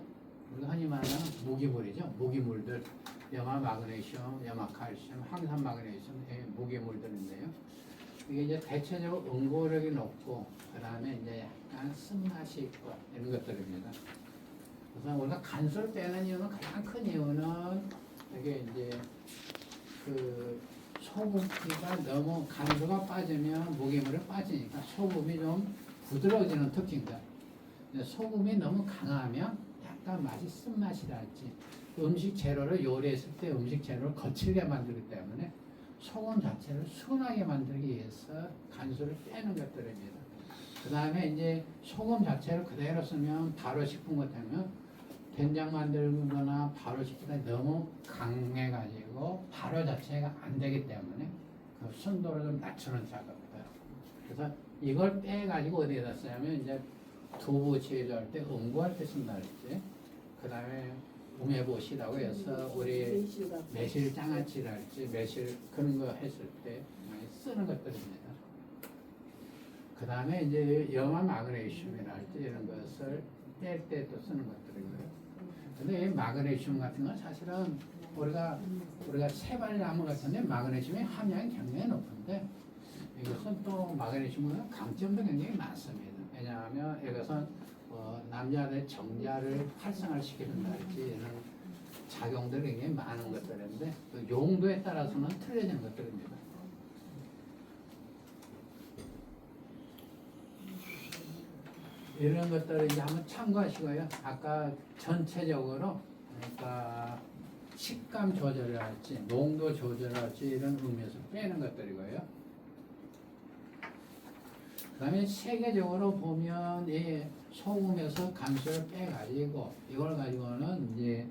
우리가 흔히 말하는 무기물이죠. 무기물들. 염화 마그네슘, 염화 칼슘, 항산 마그네슘, 무기물들인데요. 이게 이제 대체적으로 응고력이 높고, 그 다음에 이제 약간 쓴맛이 있고, 이런 것들입니다. 그래서 우리가 간수를 빼는 이유는 가장 큰 이유는 이게 이제 그 소금기가 너무 간수가 빠지면 무기물이 빠지니까 소금이 좀 부드러워지는 특징이다. 소금이 너무 강하면 약간 맛이 쓴맛이랄지 음식 재료를 요리했을 때 음식 재료를 거칠게 만들기 때문에 소금 자체를 순하게 만들기 위해서 간수를 빼는 것들입니다. 그 다음에 이제 소금 자체를 그대로 쓰면 발효식품 같으면 된장 만들거나 발효식품이 너무 강해가지고 발효 자체가 안 되기 때문에 그 순도를 좀 낮추는 작업이다. 그래서 이걸 빼가지고 어디에다 쓰냐면 이제 두부 제조할 때 응고할 때 쓴다 그랬지. 그 다음에 우메보시라고 해서 우리 매실 장아찌랄지 매실 그런 거 했을 때 많이 쓰는 것들입니다. 그 다음에 이제 염화 마그네슘이랄지 이런 것을 뺄 때 또 쓰는 것들이고요. 근데 이 마그네슘 같은 건 사실은 우리가 세발나무 같은데 마그네슘의 함량이 굉장히 높은데 이것은 또 마그네슘은 강점도 굉장히 많습니다. 왜냐하면 이것은 남자의 정자를 활성화시키는다든지 이런 작용들이 굉장히 많은 것들인데 그 용도에 따라서는 틀려지는 것들입니다. 이런 것들을 이제 한번 참고하시고요. 아까 전체적으로 그러니까 식감 조절을 할지 농도 조절을 할지 이런 의미에서 빼는 것들이고요. 그 다음에 세계적으로 보면 이 소금에서 간수를 빼가지고 이걸 가지고는 이제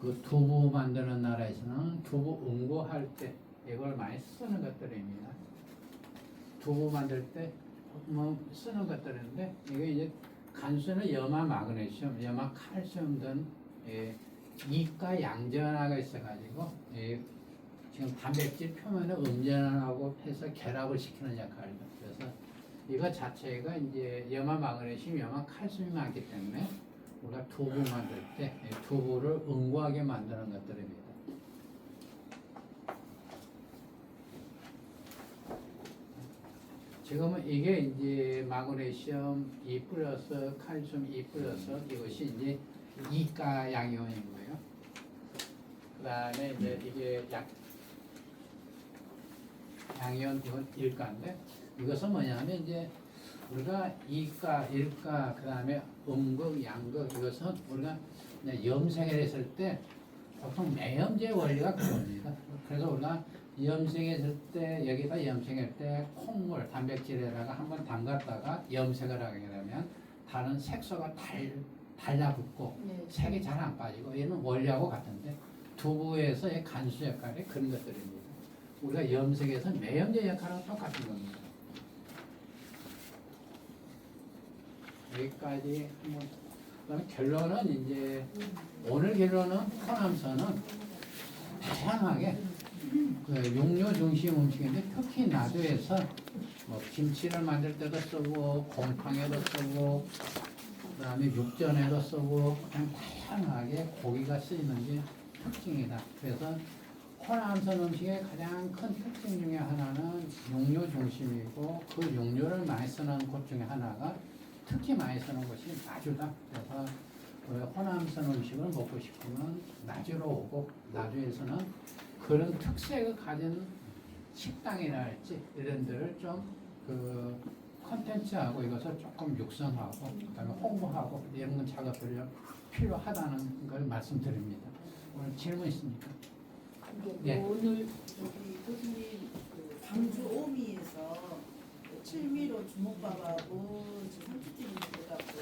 그 두부 만드는 나라에서는 두부 응고할 때 이걸 많이 쓰는 것들입니다. 두부 만들 때 뭐 쓰는 것들인데 이게 이제 간수는 염화 마그네슘, 염화 칼슘 등 이가 양전화가 있어가지고 지금 단백질 표면을 음전하고 해서 결합을 시키는 역할입니다. 그래서 이거 자체가 이제 염화 마그네슘, 염화 칼슘이 많기 때문에 우리가 두부 만들 때 두부를 응고하게 만드는 것들입니다. 지금은 이게 이제 마그네슘 2 플러스 칼슘 2 플러스 이것이 이제 이가 양이온인 거예요. 그 다음에 이제 이게 양이온 이건 일가인데 이것은 뭐냐면 이제 우리가 이가, 일가, 그 다음에 음극, 양극 이것은 우리가 이제 염색을 했을 때 보통 매염제 원리가 그겁니다. 그래서 우리가 염색했을 때 여기다 염색할 때 콩물, 단백질에다가 한번 담갔다가 염색을 하게 되면 다른 색소가 달라붙고 네. 색이 잘 안 빠지고 얘는 원리하고 같은데 두부에서의 간수 역할이 그런 것들입니다. 우리가 염색에서 매염제 역할은 똑같은 겁니다. 여기까지 한번 그다음에 결론은 이제 오늘 결론은 호남선은 다양하게 그 육류 중심 음식인데 특히 나주에서 뭐 김치를 만들 때도 쓰고 곰탕에도 쓰고 그다음에 육전에도 쓰고 그냥 다양하게 고기가 쓰이는 게 특징이다. 그래서 호남선 음식의 가장 큰 특징 중에 하나는 육류 중심이고 그 육류를 많이 쓰는 곳 중에 하나가 특히 많이 쓰는 것이 나주다. 그래서 호남선 음식을 먹고 싶으면 나주로 오고 나주에서는 그런 특색을 가진 식당이랄지 이런 데를 좀 그 컨텐츠하고 이것을 조금 육성하고 그다음에 홍보하고 이런 작업들이 좀 필요하다는 걸 말씀드립니다. 오늘 질문 있습니까? 예. 오늘 저기 교수님 그 광주 오미에서 칠미로 주먹밥하고 상추튀김 먹어갖고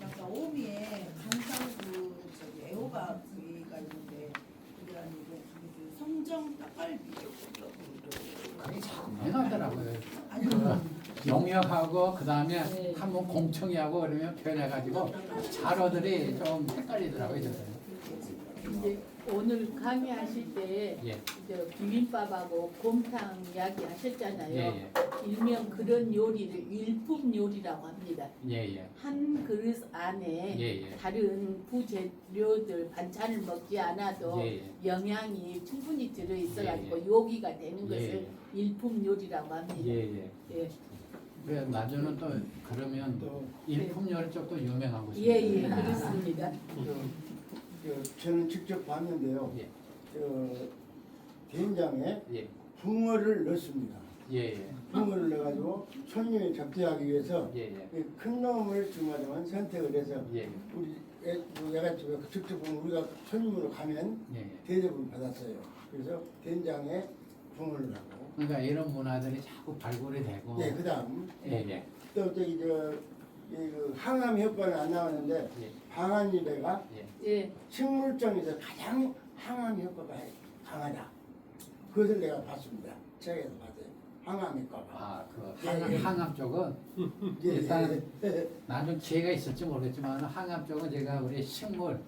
약간 오미에 강상구 저기 애호박이가 있는데 그게 아니고 그 성정 닭갈비 그게 참 유명하더라고요. 아니 그 영역하고 그 다음에 네. 한번 공청이하고 그러면 변해가지고 자료들이 좀 헷갈리더라고요. 저는. 이제 오늘 강의하실 때 예, 이제 비빔밥하고 곰탕 이야기 하셨잖아요. 예, 일명 그런 요리를 일품 요리라고 합니다. 예, 예, 한 그릇 안에 예, 예. 다른 부재료들 반찬을 먹지 않아도 예, 예. 영양이 충분히 들어있어가지고 예, 예. 요기가 되는 것을 예, 일품 요리라고 합니다. 예, 예. 예, 그래 나중에는 또 그러면 또 일품 요리 쪽도 유명한 곳이 예, 예, 그렇습니다. 저는 직접 봤는데요. 예. 된장에 예, 붕어를 넣습니다. 예, 예, 붕어를 넣어가지고 손님이 접대하기 위해서 예, 예, 이큰 놈을 주마자만 선택을 해서 예, 우리 얘가 직접 보면 우리가 손님으로 가면 예. 대접을 받았어요. 그래서 된장에 붕어를 하고 그러니까 이런 문화들이 자꾸 발굴이 되고, 네, 그다음 예, 예, 또 저기 그 항암 효과는 안 나오는데 예, 방한잎에가 예. 예, 식물종에서 가장 항암 효과가 강하다. 그것을 내가 봤습니다. 책에서 봤어요. 항암 효과가. 아, 그 예, 예. 항암 쪽은 예, 일단 예. 나중 기회가 있을지 모르겠지만 항암 쪽은 제가 우리 식물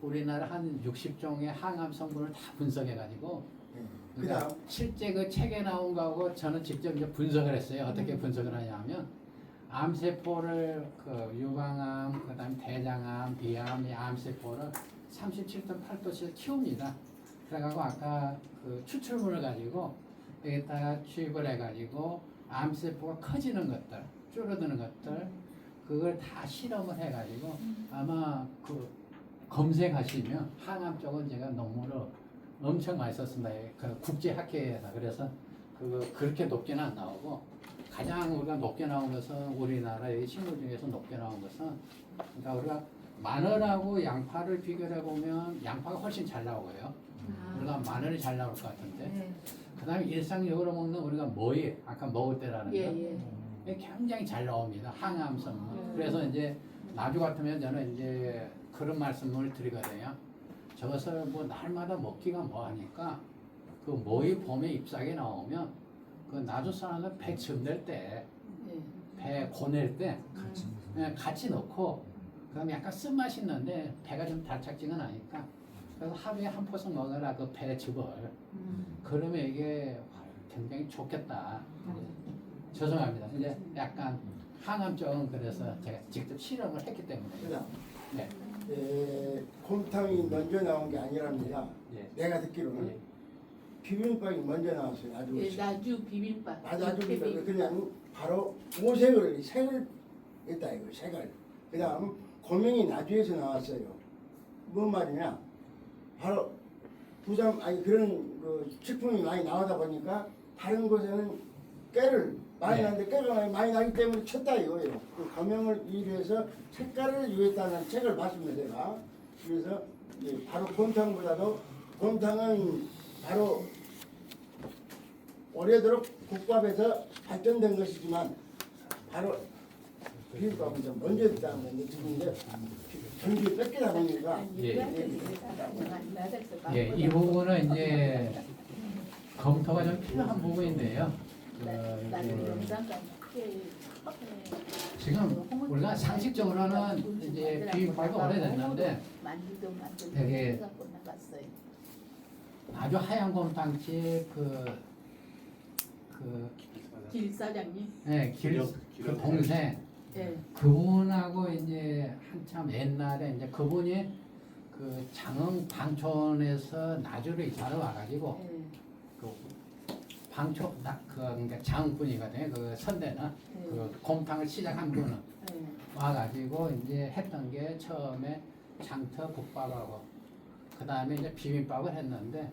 우리나라 한 60종의 항암 성분을 다 분석해가지고 그러니까 그다음 실제 그 책에 나온 거하고 저는 직접 이제 분석을 했어요. 어떻게 분석을 하냐면 암세포를 그 유방암, 그다음 대장암, 비암, 이 암세포를 37.8도씨를 키웁니다. 그래가지고 아까 그 추출물을 가지고 여기다가 주입을 해가지고 암세포가 커지는 것들, 줄어드는 것들 그걸 다 실험을 해가지고 아마 그 검색하시면 항암 쪽은 제가 논문을 엄청 많이 썼습니다. 그 국제학회에서. 그래서 그렇게 높게는 안 나오고 가장 우리가 높게 나온 것은 우리나라의 식물 중에서 높게 나온 것은 그러니까 우리가 마늘하고 양파를 비교해 보면 양파가 훨씬 잘 나오고요. 우리가 마늘이 잘 나올 것 같은데 그다음에 일상적으로 먹는 우리가 모이 아까 먹을 때라는 거 예, 이게 굉장히 잘 나옵니다. 항암성. 그래서 이제 나주 같으면 저는 이제 그런 말씀을 드리거든요. 저것을 뭐 날마다 먹기가 뭐하니까 그 모이 봄에 잎사귀 나오면 그 나주 사람들 배 즙낼 때, 예. 배 고낼 때 같이 넣고 그다음에 약간 쓴맛이 있는데 배가 좀 달짝지근 하니까 그래서 하루에 한 포씩 먹으라 그 배 즙을 그러면 이게 굉장히 좋겠다. 죄송합니다. 이제 약간 항암 쪽은 그래서 제가 직접 실험을 했기 때문에. 그다음 네. 곰탕이 먼저 나온 게 아니랍니다. 예. 내가 듣기로는 예. 비빔밥이 먼저 나왔어요. 아주 예, 나주 비빔밥. 아주 육회비. 그냥 바로 색을 했다 이거 색을. 그다음 고명이 나주에서 나왔어요. 뭔 말이냐? 바로 부산 아니 그런 그 식품이 많이 나오다 보니까 다른 곳에는 깨를 많이 예. 나는데 깨가 많이 나기 때문에 쳤다 이거예요. 그 감염을 위해서 색깔을 유했다는 책을 봤습니다 제가. 그래서 바로 곰탕보다도 곰탕은 바로 오래도록 국밥에서 발전된 것이지만 바로 비빔밥은 좀 먼저 있다는 건데 지금 이제 전기 뺏기다 보니까 예, 이 부분은 이제 검토가 좀 필요한 부분인데요. 지금 우리가 상식적으로는 이제 비빔밥이 오래됐는데 되게 아주 하얀 곰탕집 길 사장님. 네, 그 동생 예. 그분하고 이제 한참 옛날에 이제 그분이 그 장흥 방촌에서 나주로 이사를 와가지고 예. 그 방촌 그러니까 장흥분이거든요. 그 선대는 예. 그 곰탕을 시작한 분은 예. 와가지고 이제 했던 게 처음에 장터 국밥하고 그 다음에 이제 비빔밥을 했는데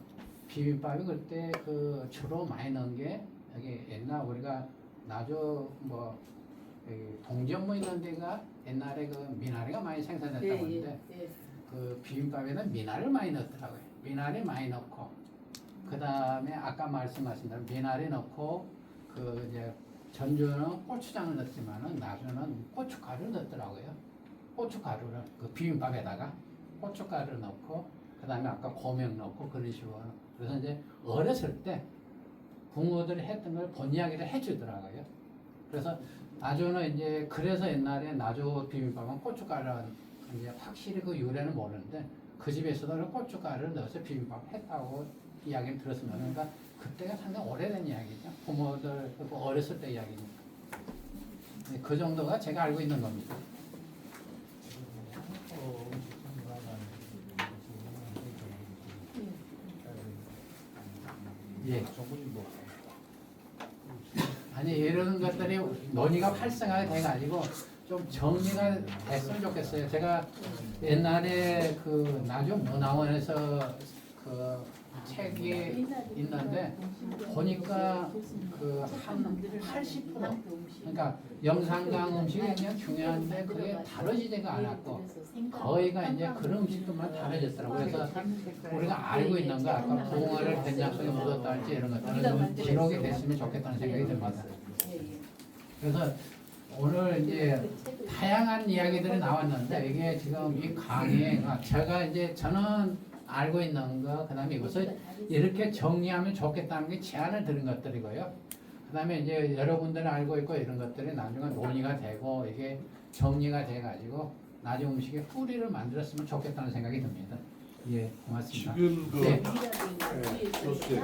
비빔밥이 그때 그 주로 많이 넣은 게 여기 옛날 우리가 나주 뭐 여기 동전 뭐 있는 데가 옛날에 그 미나리가 많이 생산됐다고 하는데 예. 그 비빔밥에는 미나리를 많이 넣더라고요. 미나리 많이 넣고 그 다음에 아까 말씀하신 대로 미나리 넣고 그 이제 전주는 고추장을 넣지만은 나주는 고춧가루를 넣더라고요. 고춧가루를 그 비빔밥에다가 고춧가루를 넣고 그 다음에 아까 고명 넣고 그런 식으로. 그래서 이제 어렸을 때 부모들이 했던 걸 본 이야기를 해주더라고요. 그래서 나주는 이제 그래서 옛날에 나주 비빔밥은 고춧가루는 이제 확실히 그 유래는 모르는데 그 집에서도 고춧가루를 넣어서 비빔밥 했다고 이야기를 들었으면 그러니까 그때가 상당히 오래된 이야기죠. 부모들 그 어렸을 때 이야기니까. 그 정도가 제가 알고 있는 겁니다. 예. 아니 이런 것들이 논의가 활성화가 돼가지고 좀 정리가 됐으면 좋겠어요. 제가 옛날에 그 나주 문화원에서 그 책이 있는데 보니까 그 한 80% 그러니까 영산강 음식이 그냥 중요한데 그게 다뤄지지가 않았고 거의가 이제 그런 음식들만 다뤄졌더라고요. 그래서 우리가 알고 있는 거 아까 붕어를 된장 속에 묻었다 할지 이런 것들은 좀 기록이 됐으면 좋겠다는 생각이 듭니다. 그래서 오늘 이제 다양한 이야기들이 나왔는데 이게 지금 이 강의에 제가 이제 저는 알고 있는 거 그다음에 이것을 이렇게 정리하면 좋겠다는 게 제안을 드린 것들이고요. 그다음에 이제 여러분들은 알고 있고 이런 것들이 나중에 논의가 되고 이게 정리가 돼가지고 나중 음식의 뿌리를 만들었으면 좋겠다는 생각이 듭니다. 예, 고맙습니다. 지금 그 네. 교수님.